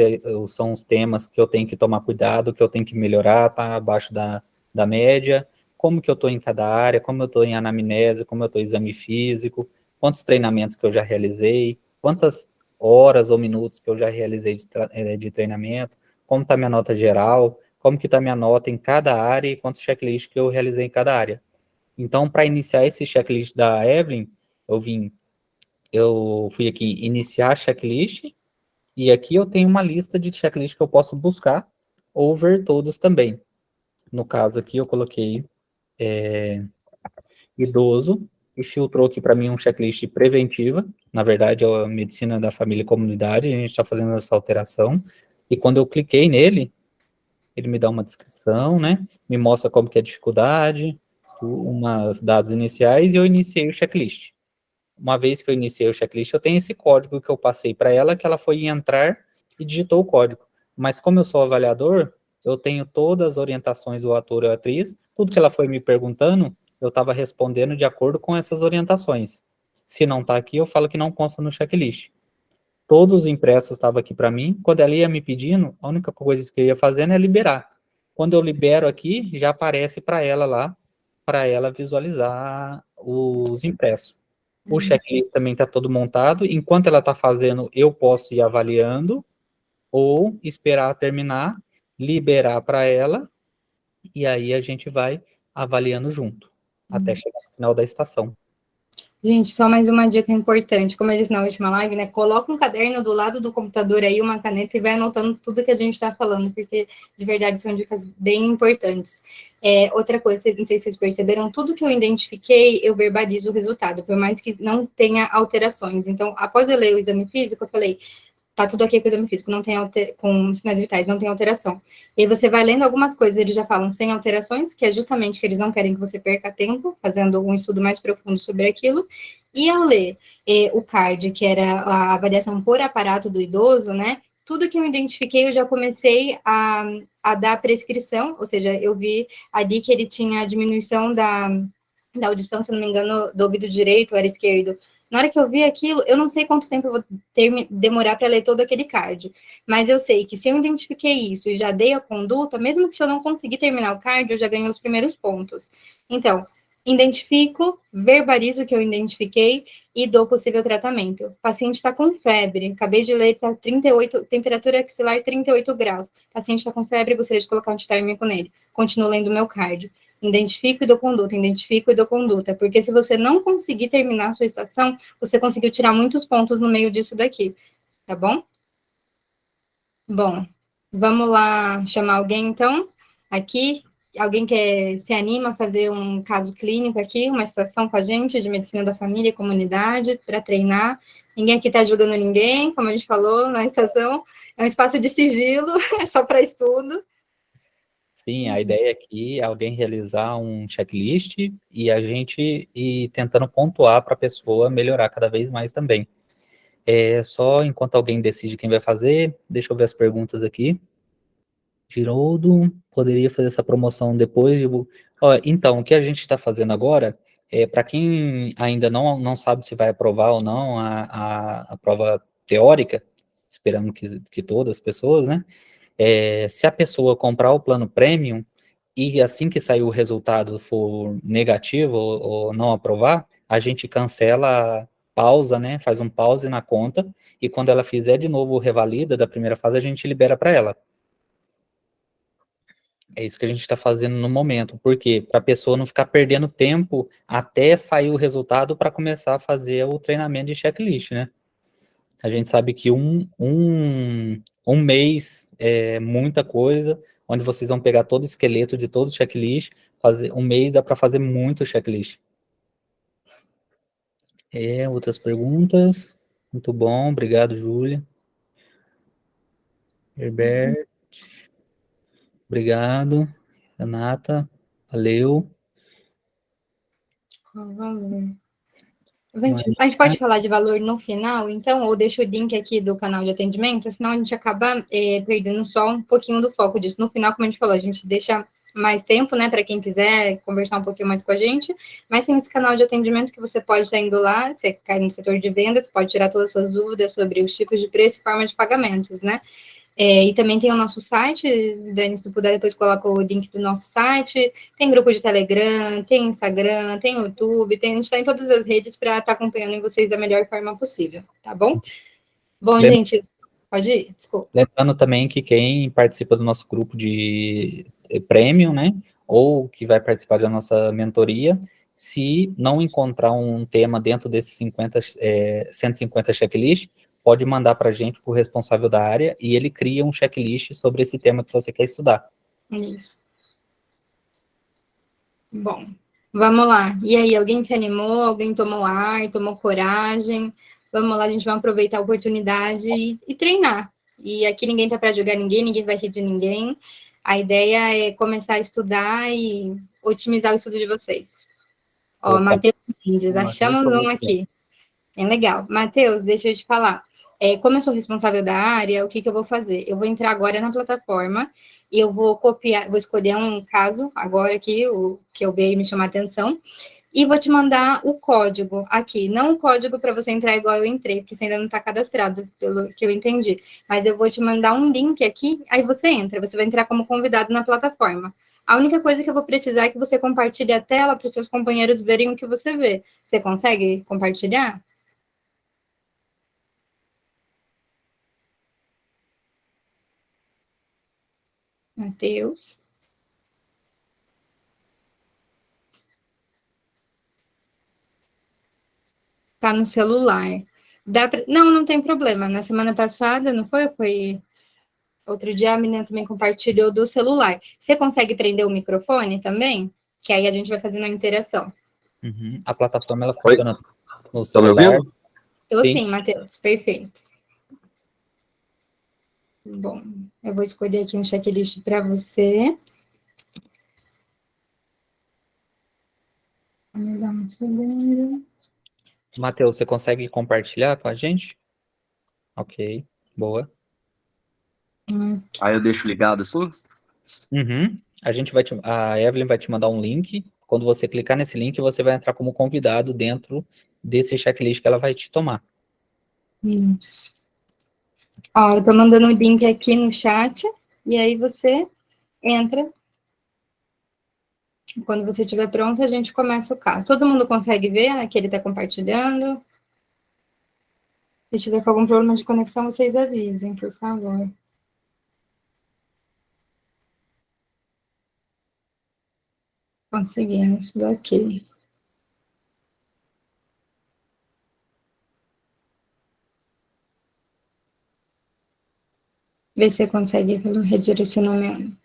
são os temas que eu tenho que tomar cuidado, que eu tenho que melhorar, tá abaixo da média, como que eu estou em cada área, como eu estou em anamnese, como eu estou em exame físico, quantos treinamentos que eu já realizei, quantas horas ou minutos que eu já realizei de treinamento, como está minha nota geral, como que está minha nota em cada área e quantos checklists que eu realizei em cada área. Então, para iniciar esse checklist da Evelyn, eu fui aqui iniciar checklist, e aqui eu tenho uma lista de checklist que eu posso buscar ou ver todos também. No caso aqui eu coloquei idoso e filtrou aqui para mim um checklist preventiva. Na verdade, é a medicina da família e comunidade, a gente está fazendo essa alteração. E quando eu cliquei nele, ele me dá uma descrição, né? Me mostra como que é a dificuldade, umas dados iniciais, e eu iniciei o checklist. Uma vez que eu iniciei o checklist, eu tenho esse código que eu passei para ela, que ela foi entrar e digitou o código. Mas como eu sou avaliador, eu tenho todas as orientações do ator ou atriz, tudo que ela foi me perguntando, eu estava respondendo de acordo com essas orientações. Se não está aqui, eu falo que não consta no checklist. Todos os impressos estavam aqui para mim. Quando ela ia me pedindo, a única coisa que eu ia fazendo é liberar. Quando eu libero aqui, já aparece para ela lá, para ela visualizar os impressos. O checklist também está todo montado. Enquanto ela está fazendo, eu posso ir avaliando ou esperar terminar, liberar para ela e aí a gente vai avaliando junto até chegar no final da estação. Gente, só mais uma dica importante. Como eu disse na última live, né? Coloca um caderno do lado do computador aí, uma caneta, e vai anotando tudo que a gente está falando, porque de verdade são dicas bem importantes. Outra coisa, não sei se vocês perceberam, tudo que eu identifiquei, eu verbalizo o resultado, por mais que não tenha alterações. Então, após eu ler o exame físico, eu falei, tá tudo aqui com o exame físico, não tem com sinais vitais, não tem alteração. E aí você vai lendo algumas coisas, eles já falam sem alterações, que é justamente que eles não querem que você perca tempo fazendo um estudo mais profundo sobre aquilo. E ao ler o CARD, que era a avaliação por aparato do idoso, né? Tudo que eu identifiquei, eu já comecei a dar prescrição, ou seja, eu vi ali que ele tinha a diminuição da audição, se não me engano, do ouvido direito, era esquerdo. Na hora que eu vi aquilo, eu não sei quanto tempo eu vou demorar para ler todo aquele card, mas eu sei que se eu identifiquei isso e já dei a conduta, mesmo que se eu não conseguir terminar o card, eu já ganhei os primeiros pontos. Então, identifico, verbalizo o que eu identifiquei e dou possível tratamento. O paciente está com febre, acabei de ler, está 38, temperatura axilar 38 graus. O paciente está com febre, gostaria de colocar um antitérmico nele. Continuo lendo o meu card. Identifico e dou conduta, identifico e dou conduta. Porque se você não conseguir terminar a sua estação, você conseguiu tirar muitos pontos no meio disso daqui. Tá bom? Bom, vamos lá chamar alguém, então, aqui. Alguém que se anima a fazer um caso clínico aqui, uma estação com a gente de medicina da família e comunidade para treinar. Ninguém aqui está ajudando ninguém, como a gente falou na estação. É um espaço de sigilo, é só para estudo. Sim, a ideia aqui é alguém realizar um checklist e a gente ir tentando pontuar para a pessoa melhorar cada vez mais também. Só enquanto alguém decide quem vai fazer, deixa eu ver as perguntas aqui. Giroldo, poderia fazer essa promoção depois. Ó, então, o que a gente está fazendo agora, para quem ainda não sabe se vai aprovar ou não a prova teórica, esperando que todas as pessoas, né? Se a pessoa comprar o plano premium e assim que sair o resultado for negativo ou não aprovar, a gente cancela, pausa, né? Faz um pause na conta e quando ela fizer de novo o revalida da primeira fase, a gente libera para ela. É isso que a gente está fazendo no momento. Por quê? Para a pessoa não ficar perdendo tempo até sair o resultado para começar a fazer o treinamento de checklist, né? A gente sabe que um mês é muita coisa, onde vocês vão pegar todo o esqueleto de todo o checklist, fazer um mês dá para fazer muito checklist. Outras perguntas? Muito bom, obrigado, Júlia. Herbert, obrigado. Renata, valeu. A gente pode falar de valor no final, então, ou deixa o link aqui do canal de atendimento, senão a gente acaba perdendo só um pouquinho do foco disso. No final, como a gente falou, a gente deixa mais tempo, né, para quem quiser conversar um pouquinho mais com a gente, mas tem esse canal de atendimento que você pode estar indo lá, você cai no setor de vendas, pode tirar todas as suas dúvidas sobre os tipos de preço e forma de pagamentos, né? E também tem o nosso site, Dani, se tu puder, depois coloca o link do nosso site. Tem grupo de Telegram, tem Instagram, tem YouTube, a gente está em todas as redes para estar acompanhando vocês da melhor forma possível, tá bom? Bom, gente, pode ir, desculpa. Lembrando também que quem participa do nosso grupo de Premium, né, ou que vai participar da nossa mentoria, se não encontrar um tema dentro desses 150 checklist, pode mandar para a gente, para o responsável da área, e ele cria um checklist sobre esse tema que você quer estudar. Isso. Bom, vamos lá. E aí, alguém se animou? Alguém tomou ar, tomou coragem? Vamos lá, a gente vai aproveitar a oportunidade e treinar. E aqui ninguém tá para julgar ninguém, ninguém vai rir de ninguém. A ideia é começar a estudar e otimizar o estudo de vocês. Ó, Matheus Mendes, achamos um aqui. É legal. Matheus, deixa eu te falar. Como eu sou responsável da área, o que eu vou fazer? Eu vou entrar agora na plataforma e eu vou copiar, vou escolher um caso agora aqui, o que eu veio me chamar a atenção, e vou te mandar o código aqui. Não o código para você entrar igual eu entrei, porque você ainda não está cadastrado, pelo que eu entendi. Mas eu vou te mandar um link aqui, aí você entra. Você vai entrar como convidado na plataforma. A única coisa que eu vou precisar é que você compartilhe a tela para os seus companheiros verem o que você vê. Você consegue compartilhar? Matheus. Tá no celular. Não, não tem problema. Na semana passada, não foi? Foi outro dia a menina também compartilhou do celular. Você consegue prender o microfone também? Que aí a gente vai fazendo a interação. Uhum. A plataforma, ela funciona no celular. Tá me ouvindo? Eu sim, Matheus. Perfeito. Bom, eu vou escolher aqui um checklist para você. Vamos dar um segundo. Matheus, você consegue compartilhar com a gente? Ok, boa. Aí eu deixo ligado assim? Uhum. A Evelyn vai te mandar um link. Quando você clicar nesse link, você vai entrar como convidado dentro desse checklist que ela vai te tomar. Isso. Ó, eu tô mandando o link aqui no chat, e aí você entra. Quando você estiver pronto, a gente começa o caso. Todo mundo consegue ver, né, que ele está compartilhando? Se tiver com algum problema de conexão, vocês avisem, por favor. Conseguimos, ok. Vê se você consegue pelo redirecionamento.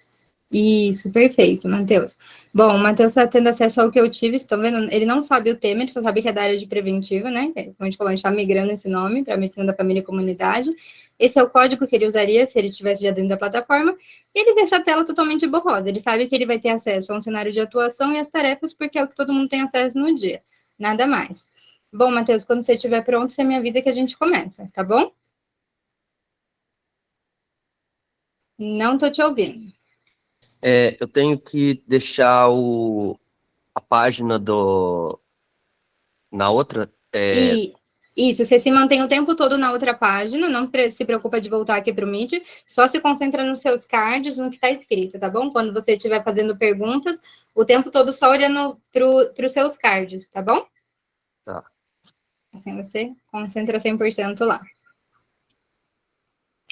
Isso, perfeito, Matheus. Bom, o Matheus está tendo acesso ao que eu tive, estão vendo? Ele não sabe o tema, ele só sabe que é da área de preventiva, né? Como a gente falou, a gente está migrando esse nome para medicina da família e comunidade. Esse é o código que ele usaria se ele estivesse já dentro da plataforma. E ele vê essa tela totalmente borrosa. Ele sabe que ele vai ter acesso a um cenário de atuação e as tarefas, porque é o que todo mundo tem acesso no dia. Nada mais. Bom, Matheus, quando você estiver pronto, você me avisa que a gente começa, tá bom? Não estou te ouvindo. Eu tenho que deixar a página na outra. E isso, você se mantém o tempo todo na outra página, não se preocupa de voltar aqui para o Meet, só se concentra nos seus cards, no que está escrito, tá bom? Quando você estiver fazendo perguntas, o tempo todo só olhando para os seus cards, tá bom? Tá. Assim você concentra 100% lá.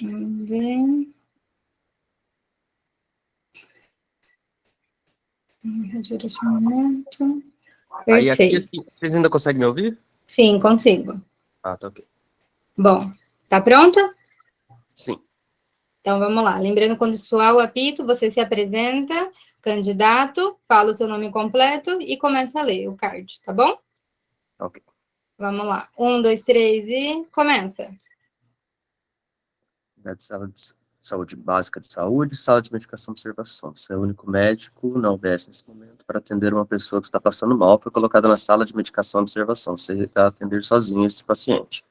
Vamos ver. Redirecionamento. Aí aqui, Perfeito. vocês ainda conseguem me ouvir? Sim, consigo. Ah, tá ok. Bom, tá pronta? Sim. Então vamos lá. Lembrando, quando soar o apito, você se apresenta, candidato, fala o seu nome completo e começa a ler o card, tá bom? Ok. Vamos lá. 1, 2, 3 e começa. Sala de saúde básica de saúde, sala de medicação e observação. Você é o único médico na UBS nesse momento para atender uma pessoa que está passando mal, foi colocada na sala de medicação e observação. Você vai atender sozinho esse paciente.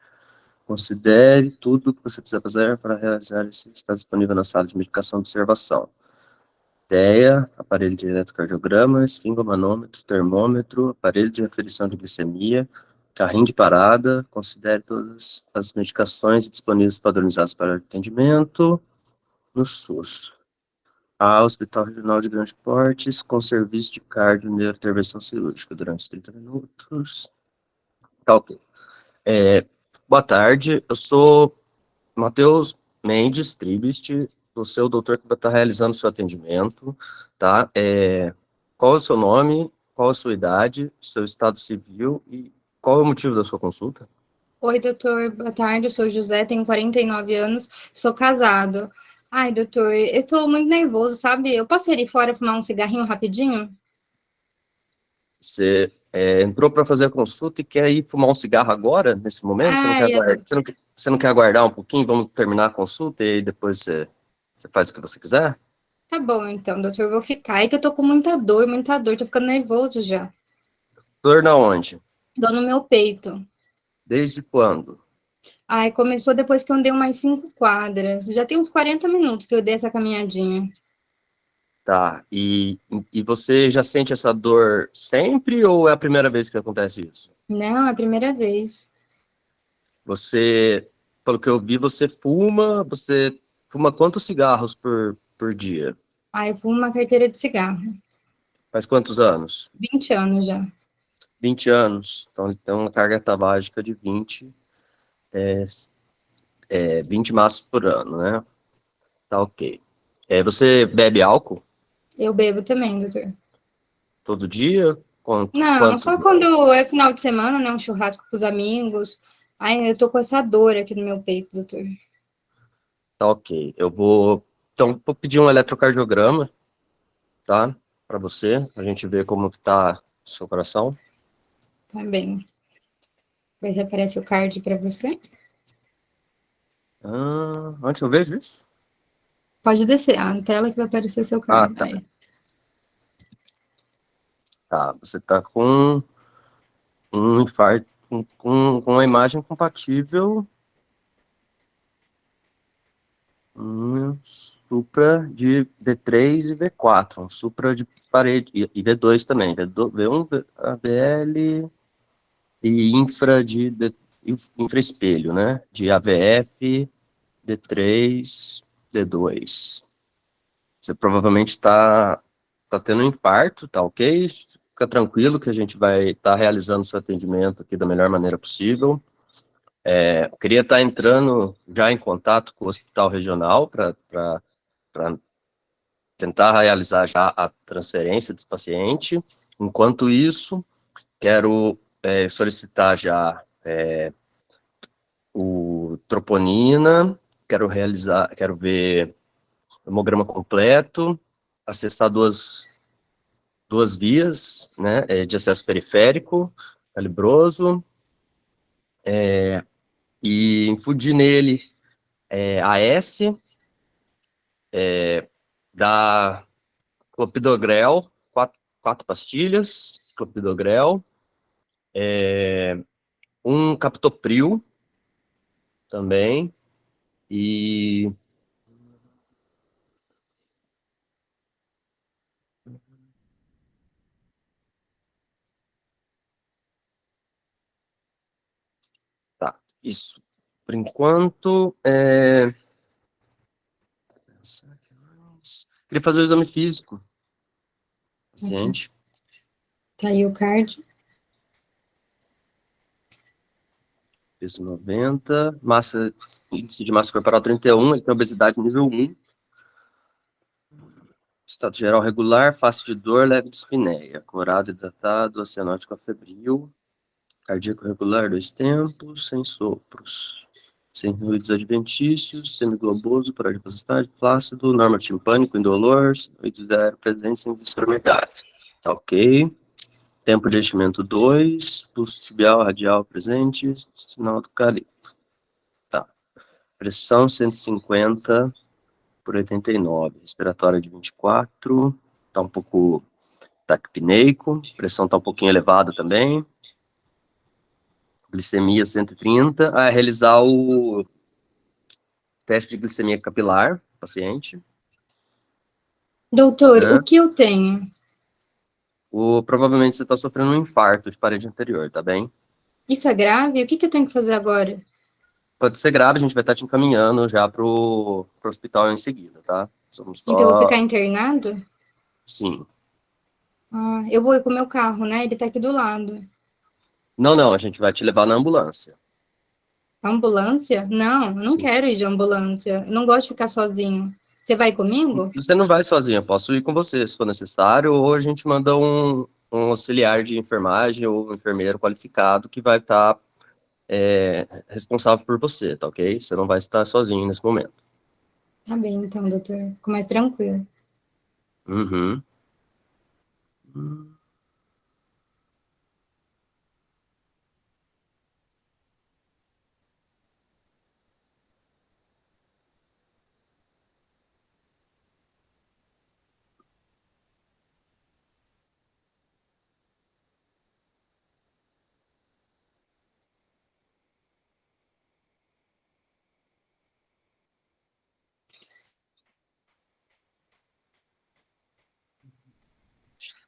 Considere tudo o que você precisa fazer para realizar isso. Está disponível na sala de medicação e observação. Ideia, aparelho de eletrocardiograma, esfingomanômetro, termômetro, aparelho de aferição de glicemia, carrinho de parada, considere todas as medicações disponíveis padronizadas para atendimento no SUS. A Hospital Regional de Grande Portes, com serviço de cardio neurointervenção cirúrgica durante os 30 minutos. Tá ok. Boa tarde, eu sou Matheus Mendes Tribist, você é o doutor que vai estar realizando o seu atendimento, tá? Qual é o seu nome, qual é a sua idade, seu estado civil e qual é o motivo da sua consulta? Oi, doutor. Boa tarde. Eu sou José, tenho 49 anos, sou casado. Ai, doutor, eu tô muito nervoso, sabe? Eu posso ir fora fumar um cigarrinho rapidinho? Você entrou para fazer a consulta e quer ir fumar um cigarro agora, nesse momento? Você não quer Ai, aguardar, você não quer aguardar um pouquinho? Vamos terminar a consulta e aí depois você faz o que você quiser? tá bom então, doutor, eu vou ficar. É que eu tô com muita dor, tô ficando nervoso já. Dor na onde? Dor no meu peito. Desde quando? Ai, começou depois que eu andei umas 5 quadras. Já tem uns 40 minutos que eu dei essa caminhadinha. Tá, e você já sente essa dor sempre ou é a primeira vez que acontece isso? Não, é a primeira vez. Você, pelo que eu vi, você fuma quantos cigarros por dia? Ai, eu fumo uma carteira de cigarro. Faz quantos anos? 20 anos já. 20 anos, então ele tem uma carga tabágica de 20 maços por ano, né? Tá ok. Você bebe álcool Eu bebo também, doutor. todo dia? Não, Quanto? só quando é final de semana, né? Um churrasco com os amigos. Ai, eu tô com essa dor aqui no meu peito, doutor. Tá ok. Então, vou pedir um eletrocardiograma, tá? Para você, a gente ver como que tá o seu coração. Tá bem. Depois aparece o card para você. Antes eu vejo isso? Pode descer, a tela que vai aparecer seu Ah, card. tá. Aí. Tá, você tá com um infarto, com uma imagem compatível, supra de V3 e V4, um supra de parede, e V2 também, V1, AVL e infraespelho, né? De AVF, D3, D2. Você provavelmente tá tendo um infarto, tá ok? Fica tranquilo que a gente vai estar realizando seu atendimento aqui da melhor maneira possível. Eu queria estar entrando já em contato com o hospital regional para tentar realizar já a transferência desse paciente. Enquanto isso, quero solicitar já o troponina, quero ver o hemograma completo, acessar duas vias, né, de acesso periférico, calibroso, e infundir nele AS, da clopidogrel, quatro pastilhas, clopidogrel, um captopril também, e Isso. Por enquanto, queria fazer o exame físico. Paciente. Tá aí o card. Peso 90, índice de massa corporal 31, ele tem obesidade nível 1. Estado geral regular, face de dor, leve dispneia, corado, hidratado, acianótico afebril, cardíaco regular 2 tempos, sem sopros, sem ruídos adventícios, semigloboso, por adiposidade, flácido, norma timpânico, indolor, ruídos aéreo presente, sem disformidade. Tá ok. Tempo de enchimento 2, pulso tibial, radial presente, sinal do calipso. Tá. Pressão 150 por 89, respiratória de 24, tá um pouco taquipneico, pressão tá um pouquinho elevada também, glicemia 130, realizar o teste de glicemia capilar, paciente. Doutor, o que eu tenho? Provavelmente você está sofrendo um infarto de parede anterior, tá bem? Isso é grave? O que eu tenho que fazer agora? Pode ser grave, a gente vai estar te encaminhando já pro hospital em seguida, tá? Somos só... Então eu vou ficar internado? Sim. Eu vou ir com o meu carro, né? Ele tá aqui do lado. Não, a gente vai te levar na ambulância. Ambulância? Não, eu não Sim. quero ir de ambulância. Eu não gosto de ficar sozinho. Você vai comigo? Você não vai sozinha, posso ir com você se for necessário, ou a gente manda um auxiliar de enfermagem ou um enfermeiro qualificado que vai estar responsável por você, tá ok? Você não vai estar sozinho nesse momento. Tá bem, então, doutor. Fico mais tranquilo. Uhum.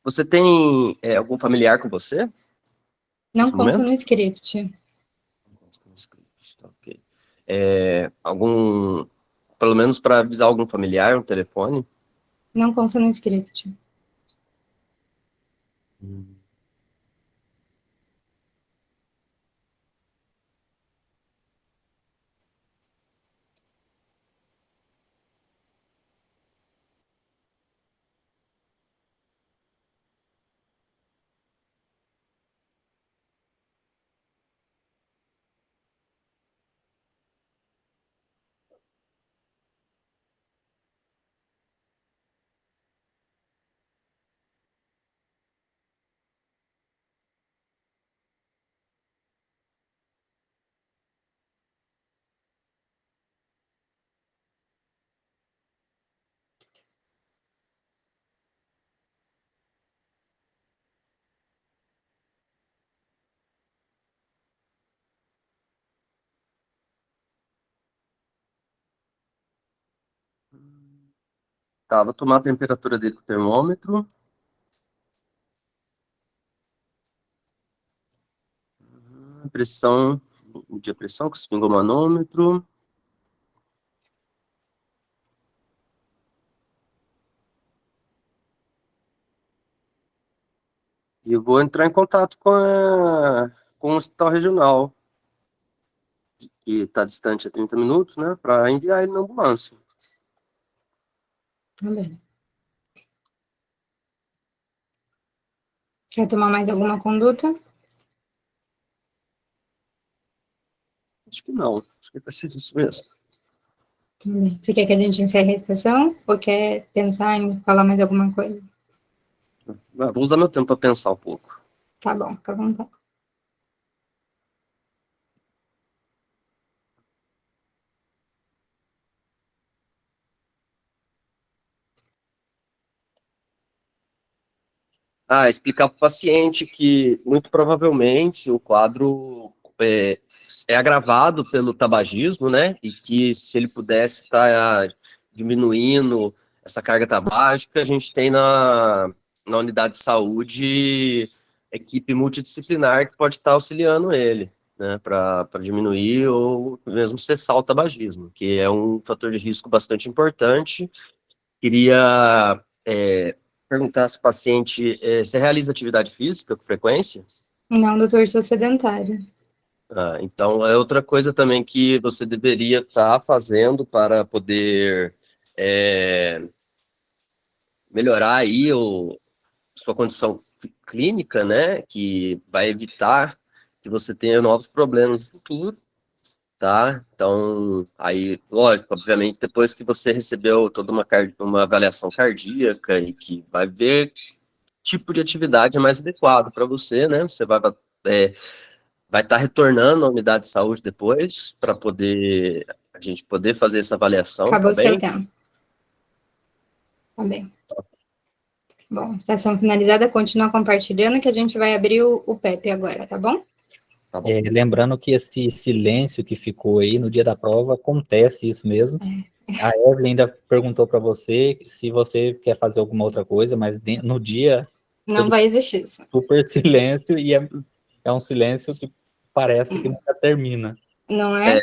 Você tem algum familiar com você? Não Nesse consta momento? no script. Tá, ok. Pelo menos para avisar algum familiar, um telefone? Não consta no script. Tá, vou tomar a temperatura dele com o termômetro. Pressão, medir a pressão com o esfingomanômetro. E eu vou entrar em contato com o hospital regional, que está distante a 30 minutos, né, para enviar ele na ambulância. Tá bem. Quer tomar mais alguma conduta? Acho que não, acho que vai ser isso mesmo. Tá bem. Você quer que a gente encerre a sessão? Ou quer pensar em falar mais alguma coisa? Vou usar meu tempo para pensar um pouco. Tá bom, fica à vontade. Explicar para o paciente que, muito provavelmente, o quadro é agravado pelo tabagismo, né? E que se ele pudesse estar diminuindo essa carga tabágica, a gente tem na unidade de saúde equipe multidisciplinar que pode estar auxiliando ele. né, para diminuir ou mesmo cessar o tabagismo, que é um fator de risco bastante importante. Queria perguntar se o paciente você realiza atividade física com frequência? Não, doutor, sou sedentária. Então, é outra coisa também que você deveria estar fazendo para poder melhorar aí sua condição clínica, né, que vai evitar que você tenha novos problemas no futuro, tá? Então, aí, lógico, obviamente, depois que você recebeu toda uma avaliação cardíaca e que vai ver tipo de atividade mais adequado para você, né? Você vai estar retornando à unidade de saúde depois para a gente poder fazer essa avaliação, Acabou tá o seu bem? tempo. Tá bem. Bom, sessão finalizada, continua compartilhando que a gente vai abrir o PEP agora, tá bom? Tá bom. Lembrando que esse silêncio que ficou aí no dia da prova, acontece isso mesmo. A Evelyn ainda perguntou para você se você quer fazer alguma outra coisa, mas no dia... Não vai existir isso. Super silêncio, e é um silêncio que parece que nunca termina. Não é?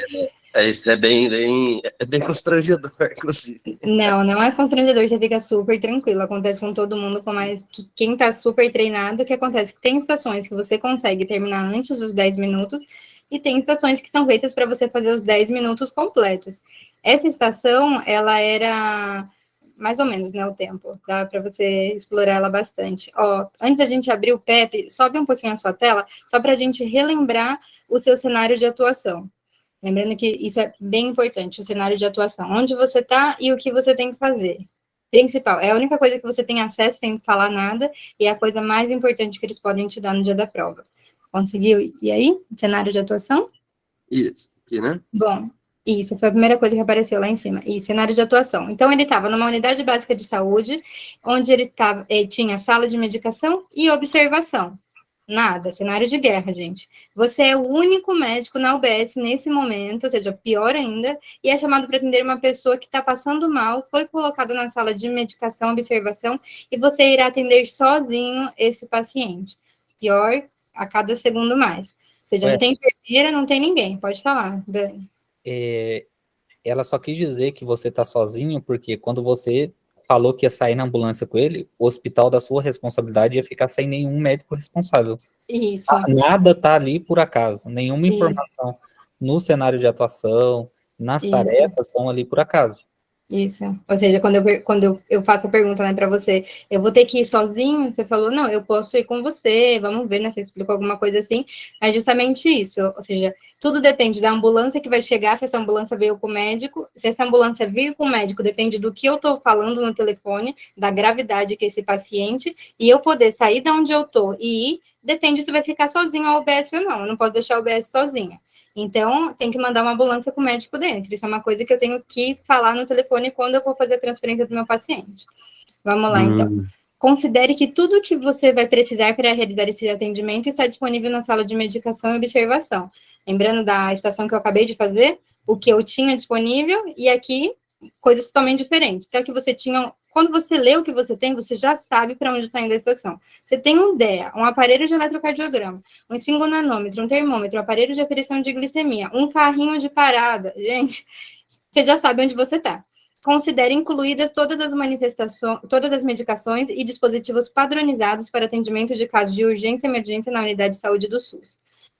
Isso é bem constrangedor, inclusive. Não é constrangedor, você fica super tranquilo. Acontece com todo mundo, que quem tá super treinado, o que acontece? Que tem estações que você consegue terminar antes dos 10 minutos, e tem estações que são feitas para você fazer os 10 minutos completos. Essa estação, ela era mais ou menos, né, o tempo, tá? Para você explorar ela bastante. Ó, antes da gente abrir o PEP, sobe um pouquinho a sua tela, só para a gente relembrar o seu cenário de atuação. Lembrando que isso é bem importante, o cenário de atuação. Onde você está e o que você tem que fazer. Principal, é a única coisa que você tem acesso sem falar nada, e é a coisa mais importante que eles podem te dar no dia da prova. Conseguiu? E aí? Cenário de atuação? Isso, aqui, né? Bom, isso foi a primeira coisa que apareceu lá em cima. E cenário de atuação. Então, ele estava numa unidade básica de saúde, onde ele tinha sala de medicação e observação. Nada, cenário de guerra, gente. Você é o único médico na UBS nesse momento, ou seja, pior ainda, e é chamado para atender uma pessoa que está passando mal, foi colocada na sala de medicação, observação, e você irá atender sozinho esse paciente. Pior, a cada segundo mais. Ou seja, não tem enfermeira, não tem ninguém. Pode falar, Dani. Ela só quis dizer que você está sozinho, porque quando você falou que ia sair na ambulância com ele, o hospital da sua responsabilidade ia ficar sem nenhum médico responsável. Isso. Nada está ali por acaso, nenhuma informação no cenário de atuação, nas tarefas, estão ali por acaso. Isso. Ou seja, quando eu faço a pergunta, né, para você, eu vou ter que ir sozinho? Você falou, não, eu posso ir com você, vamos ver, né? Você explicou alguma coisa assim. É justamente isso. Ou seja, tudo depende da ambulância que vai chegar, se essa ambulância veio com o médico. Se essa ambulância veio com o médico, depende do que eu estou falando no telefone, da gravidade que esse paciente, e eu poder sair de onde eu estou e ir, depende se vai ficar sozinho a UBS ou não. Eu não posso deixar a UBS sozinha. Então, tem que mandar uma ambulância com o médico dentro. Isso é uma coisa que eu tenho que falar no telefone quando eu vou fazer a transferência do meu paciente. Vamos lá, então. Considere que tudo que você vai precisar para realizar esse atendimento está disponível na sala de medicação e observação. Lembrando da estação que eu acabei de fazer, o que eu tinha disponível, e aqui, coisas totalmente diferentes. Então, que você tinha... Quando você lê o que você tem, você já sabe para onde está indo a estação. Você tem um DEA, um aparelho de eletrocardiograma, um esfingonanômetro, um termômetro, um aparelho de aferição de glicemia, um carrinho de parada. Gente, você já sabe onde você está. Considere incluídas todas as manifestações, todas as medicações e dispositivos padronizados para atendimento de casos de urgência e emergência na unidade de saúde do SUS.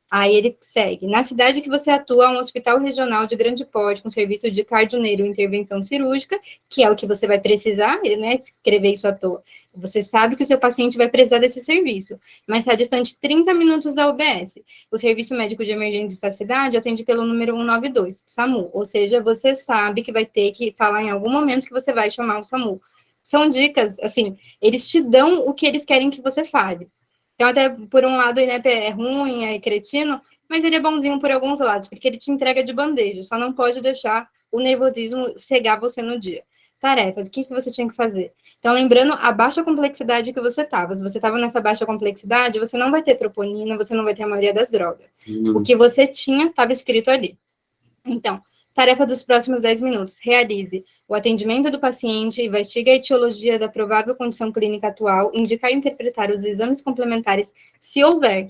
Aí ele segue. Na cidade que você atua, um hospital regional de grande porte, com serviço de cardioneiro e intervenção cirúrgica, que é o que você vai precisar, né, escrever isso à toa. Você sabe que o seu paciente vai precisar desse serviço, mas está distante 30 minutos da UBS. O Serviço Médico de Emergência da cidade atende pelo número 192, SAMU. Ou seja, você sabe que vai ter que falar em algum momento que você vai chamar o SAMU. São dicas, assim, eles te dão o que eles querem que você fale. Então, até por um lado, o INEP é ruim, é cretino, mas ele é bonzinho por alguns lados, porque ele te entrega de bandeja, só não pode deixar o nervosismo cegar você no dia. Tarefas, o que você tinha que fazer? Então, lembrando a baixa complexidade que você estava. Se você estava nessa baixa complexidade, você não vai ter troponina, você não vai ter a maioria das drogas. O que você tinha estava escrito ali. Então, tarefa dos próximos 10 minutos. Realize o atendimento do paciente, investigue a etiologia da provável condição clínica atual, indicar e interpretar os exames complementares, se houver.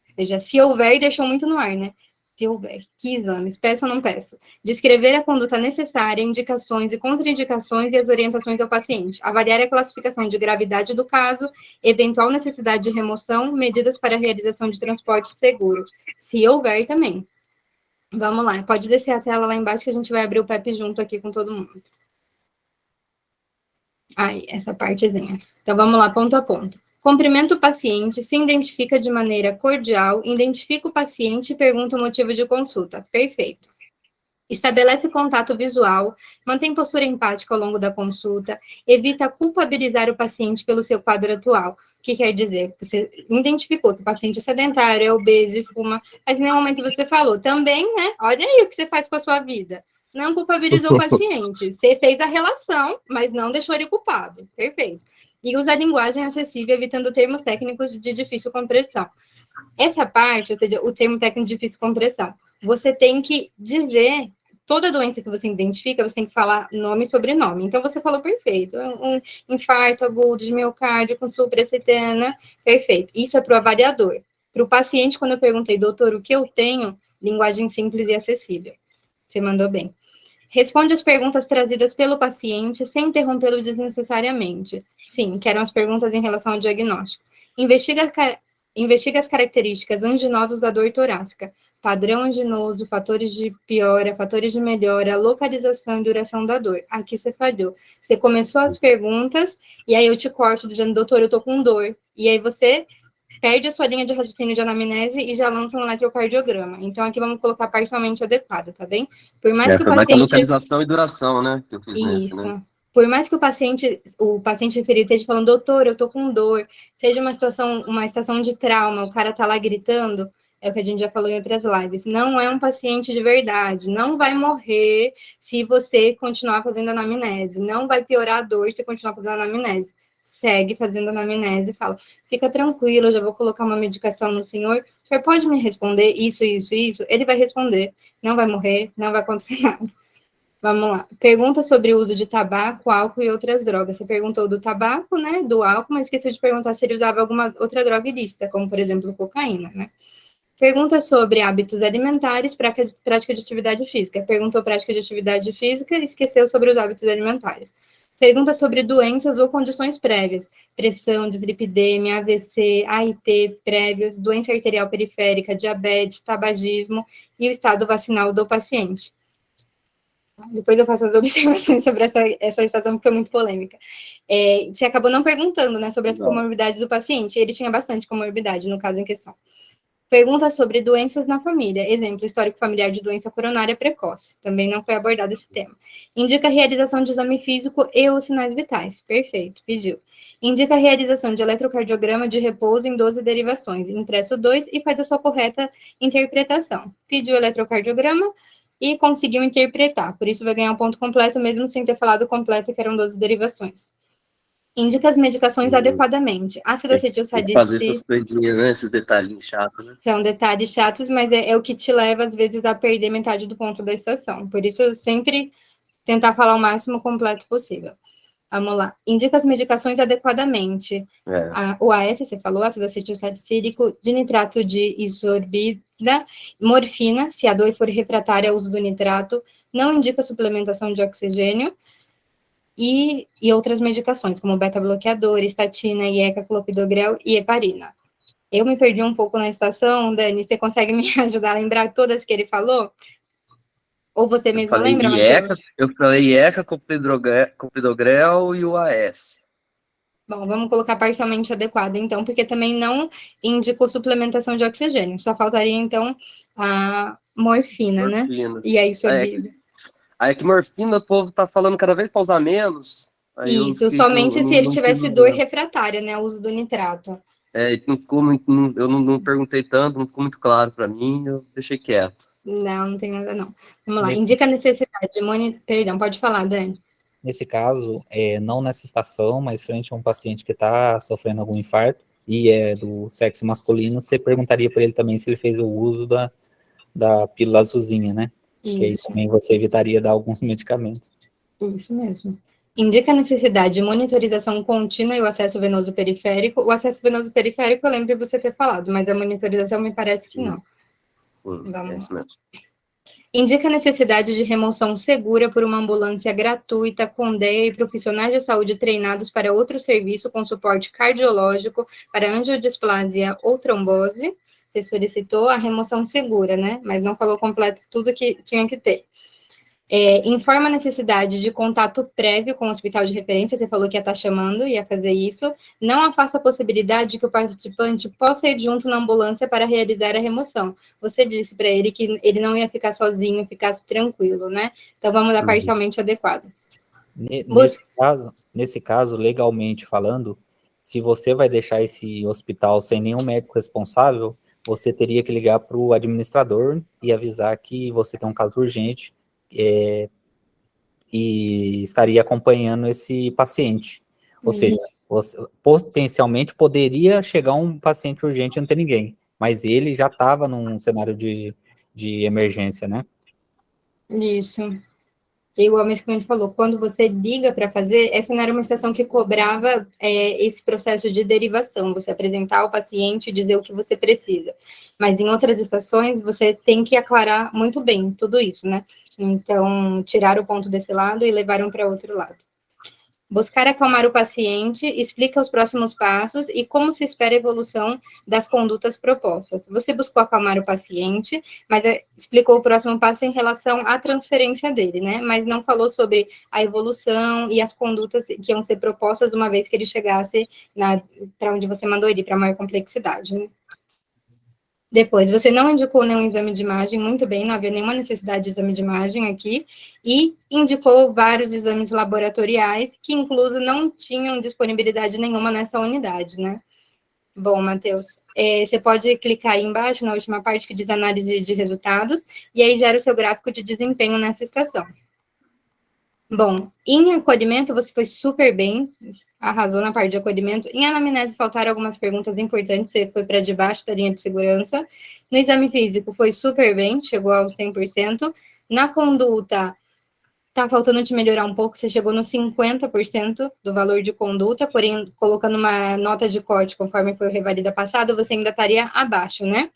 Ou seja, se houver, deixou muito no ar, né? Se houver. Que exames? Peço ou não peço? Descrever a conduta necessária, indicações e contraindicações e as orientações ao paciente. Avaliar a classificação de gravidade do caso, eventual necessidade de remoção, medidas para a realização de transporte seguro. Se houver também. Vamos lá. Pode descer a tela lá embaixo que a gente vai abrir o PEP junto aqui com todo mundo. Aí, essa partezinha. Então, vamos lá, ponto a ponto. Cumprimenta o paciente, se identifica de maneira cordial, identifica o paciente e pergunta o motivo de consulta. Perfeito. Estabelece contato visual, mantém postura empática ao longo da consulta, evita culpabilizar o paciente pelo seu quadro atual. O que quer dizer? Você identificou que o paciente é sedentário, é obeso e fuma, mas em nenhum momento você falou. Também, né? Olha aí o que você faz com a sua vida. Não culpabilizou o paciente. Você fez a relação, mas não deixou ele culpado. Perfeito. E usa a linguagem acessível, evitando termos técnicos de difícil compreensão. Essa parte, ou seja, o termo técnico de difícil compreensão, você tem que dizer, toda doença que você identifica, você tem que falar nome e sobrenome. Então, você falou perfeito, um infarto agudo de miocárdio com supraacetana, perfeito. Isso é para o avaliador. Para o paciente, quando eu perguntei, doutor, o que eu tenho? Linguagem simples e acessível. Você mandou bem. Responde as perguntas trazidas pelo paciente sem interrompê-lo desnecessariamente. Sim, que eram as perguntas em relação ao diagnóstico. Investiga as características anginosas da dor torácica, padrão anginoso, fatores de piora, fatores de melhora, localização e duração da dor. Aqui você falhou. Você começou as perguntas e aí eu te corto dizendo, doutor, eu tô com dor. E aí você perde a sua linha de raciocínio de anamnese e já lança um eletrocardiograma. Então, aqui vamos colocar parcialmente adequado, tá bem? Por mais que o Foi mais que a paciente... localização e duração, né? Que eu fiz nesse, Isso. né? Por mais que o paciente referido esteja falando, doutor, eu tô com dor, seja uma situação de trauma, o cara tá lá gritando, é o que a gente já falou em outras lives, não é um paciente de verdade, não vai morrer se você continuar fazendo anamnese, não vai piorar a dor se continuar fazendo anamnese. Segue fazendo anamnese e fala, fica tranquilo, eu já vou colocar uma medicação no senhor, o senhor pode me responder isso, isso, isso? Ele vai responder, não vai morrer, não vai acontecer nada. Vamos lá. Pergunta sobre o uso de tabaco, álcool e outras drogas. Você perguntou do tabaco, né? Do álcool, mas esqueceu de perguntar se ele usava alguma outra droga ilícita, como, por exemplo, cocaína, né? Pergunta sobre hábitos alimentares, prática de atividade física. Perguntou prática de atividade física e esqueceu sobre os hábitos alimentares. Pergunta sobre doenças ou condições prévias. Pressão, dislipidemia, AVC, AIT prévios, doença arterial periférica, diabetes, tabagismo e o estado vacinal do paciente. Depois eu faço as observações sobre essa estação, porque é muito polêmica. Você acabou não perguntando, né, sobre as comorbidades do paciente. Ele tinha bastante comorbidade, no caso em questão. Pergunta sobre doenças na família. Exemplo, histórico familiar de doença coronária precoce. Também não foi abordado esse tema. Indica a realização de exame físico e os sinais vitais. Perfeito, pediu. Indica a realização de eletrocardiograma de repouso em 12 derivações. Impresso 2 e faz a sua correta interpretação. Pediu o eletrocardiograma e conseguiu interpretar. Por isso vai ganhar um ponto completo, mesmo sem ter falado completo, que eram 12 derivações. Indica as medicações adequadamente. Ácido acetilsalicílico... Fazer essas coisinhas, né? Esses detalhinhos chatos, né? São detalhes chatos, mas é o que te leva, às vezes, a perder metade do ponto da estação. Por isso, sempre tentar falar o máximo completo possível. Vamos lá. Indica as medicações adequadamente. O AS, você falou, ácido acetilsalicílico, dinitrato de isorbida, morfina, se a dor for refratária ao uso do nitrato, não indica suplementação de oxigênio, e outras medicações, como beta-bloqueador, estatina, IECA, clopidogrel e heparina. Eu me perdi um pouco na estação, Dani, você consegue me ajudar a lembrar todas que ele falou? Ou você mesmo lembra, Matheus? Eu falei IECA, clopidogrel e o AS. Bom, vamos colocar parcialmente adequado, então, porque também não indicou suplementação de oxigênio. Só faltaria, então, a morfina, né? E aí, isorbida. Aí que morfina, o povo tá falando cada vez para usar menos. Isso, somente se ele tivesse dor refratária, né? O uso do nitrato. Não ficou muito, eu não perguntei tanto, não ficou muito claro para mim, eu deixei quieto. Não tem nada, não. Vamos lá, indica a necessidade de monitorar... Perdão, pode falar, Dani. Nesse caso, não nessa estação, mas frente a um paciente que está sofrendo algum infarto e é do sexo masculino, você perguntaria para ele também se ele fez o uso da pílula azulzinha, né? Isso. Que aí também você evitaria dar alguns medicamentos. Isso mesmo. Indica a necessidade de monitorização contínua e o acesso venoso periférico. O acesso venoso periférico eu lembro de você ter falado, mas a monitorização me parece que não. Sim, é isso mesmo. Indica a necessidade de remoção segura por uma ambulância gratuita, com DEA e profissionais de saúde treinados para outro serviço com suporte cardiológico para angiodisplasia ou trombose. Você solicitou a remoção segura, né? Mas não falou completo tudo que tinha que ter. Informa a necessidade de contato prévio com o hospital de referência, você falou que ia estar chamando, ia fazer isso. Não afasta a possibilidade de que o participante possa ir junto na ambulância para realizar a remoção. Você disse para ele que ele não ia ficar sozinho, ficasse tranquilo, né? Então, vamos dar parcialmente adequado. Nesse caso, legalmente falando, se você vai deixar esse hospital sem nenhum médico responsável, você teria que ligar para o administrador e avisar que você tem um caso urgente, e estaria acompanhando esse paciente. Ou seja, você, potencialmente poderia chegar um paciente urgente e não ter ninguém, mas ele já estava num cenário de emergência, né? Isso. Igualmente como a gente falou, quando você liga para fazer, essa não era uma estação que cobrava esse processo de derivação, você apresentar ao paciente e dizer o que você precisa. Mas em outras estações, você tem que aclarar muito bem tudo isso, né? Então, tiraram o ponto desse lado e levaram para outro lado. Buscar acalmar o paciente, explica os próximos passos e como se espera a evolução das condutas propostas. Você buscou acalmar o paciente, mas explicou o próximo passo em relação à transferência dele, né? Mas não falou sobre a evolução e as condutas que iam ser propostas uma vez que ele chegasse para onde você mandou ele, para maior complexidade, né? Depois, você não indicou nenhum exame de imagem, muito bem, não havia nenhuma necessidade de exame de imagem aqui, e indicou vários exames laboratoriais, que incluso não tinham disponibilidade nenhuma nessa unidade, né? Bom, Matheus, você pode clicar aí embaixo, na última parte, que diz análise de resultados, e aí gera o seu gráfico de desempenho nessa estação. Bom, em acolhimento, você foi super bem, arrasou na parte de acolhimento. Em anamnese, faltaram algumas perguntas importantes, você foi para debaixo da linha de segurança. No exame físico, foi super bem, chegou aos 100%. Na conduta, tá faltando te melhorar um pouco, você chegou nos 50% do valor de conduta, porém, colocando uma nota de corte, conforme foi o revalida passado, você ainda estaria abaixo, né?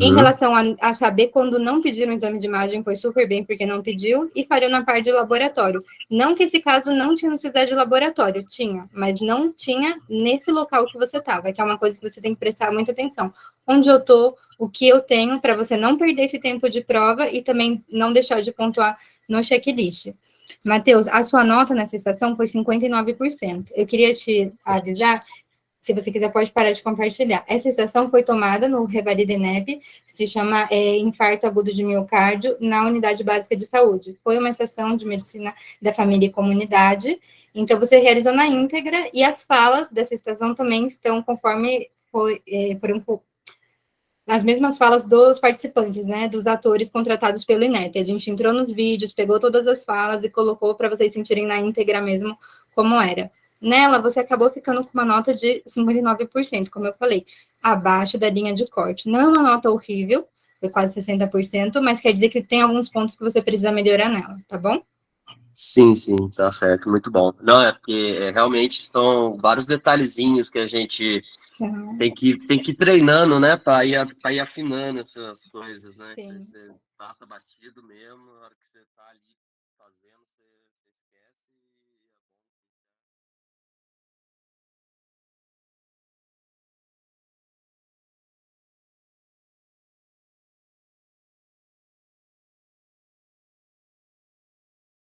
Em relação a saber quando não pediram o exame de imagem, foi super bem, porque não pediu, e falhou na parte de laboratório. Não que esse caso não tinha necessidade de laboratório, tinha, mas não tinha nesse local que você estava, que é uma coisa que você tem que prestar muita atenção. Onde eu estou, o que eu tenho, para você não perder esse tempo de prova e também não deixar de pontuar no checklist. Matheus, a sua nota nessa estação foi 59%. Eu queria te avisar, se você quiser, pode parar de compartilhar. Essa estação foi tomada no Revalida INEP, se chama infarto agudo de miocárdio, na unidade básica de saúde. Foi uma estação de medicina da família e comunidade, então você realizou na íntegra, e as falas dessa estação também estão conforme foram as mesmas falas dos participantes, né, dos atores contratados pelo INEP. A gente entrou nos vídeos, pegou todas as falas e colocou para vocês sentirem na íntegra mesmo como era. Nela, você acabou ficando com uma nota de 59%, como eu falei, abaixo da linha de corte. Não é uma nota horrível, foi quase 60%, mas quer dizer que tem alguns pontos que você precisa melhorar nela, tá bom? Sim, sim, tá certo, muito bom. Não, é porque realmente são vários detalhezinhos que a gente tem que ir treinando, né, para ir afinando essas coisas, né? Sim. Você passa batido mesmo, na hora que você tá ali fazendo, você esquece.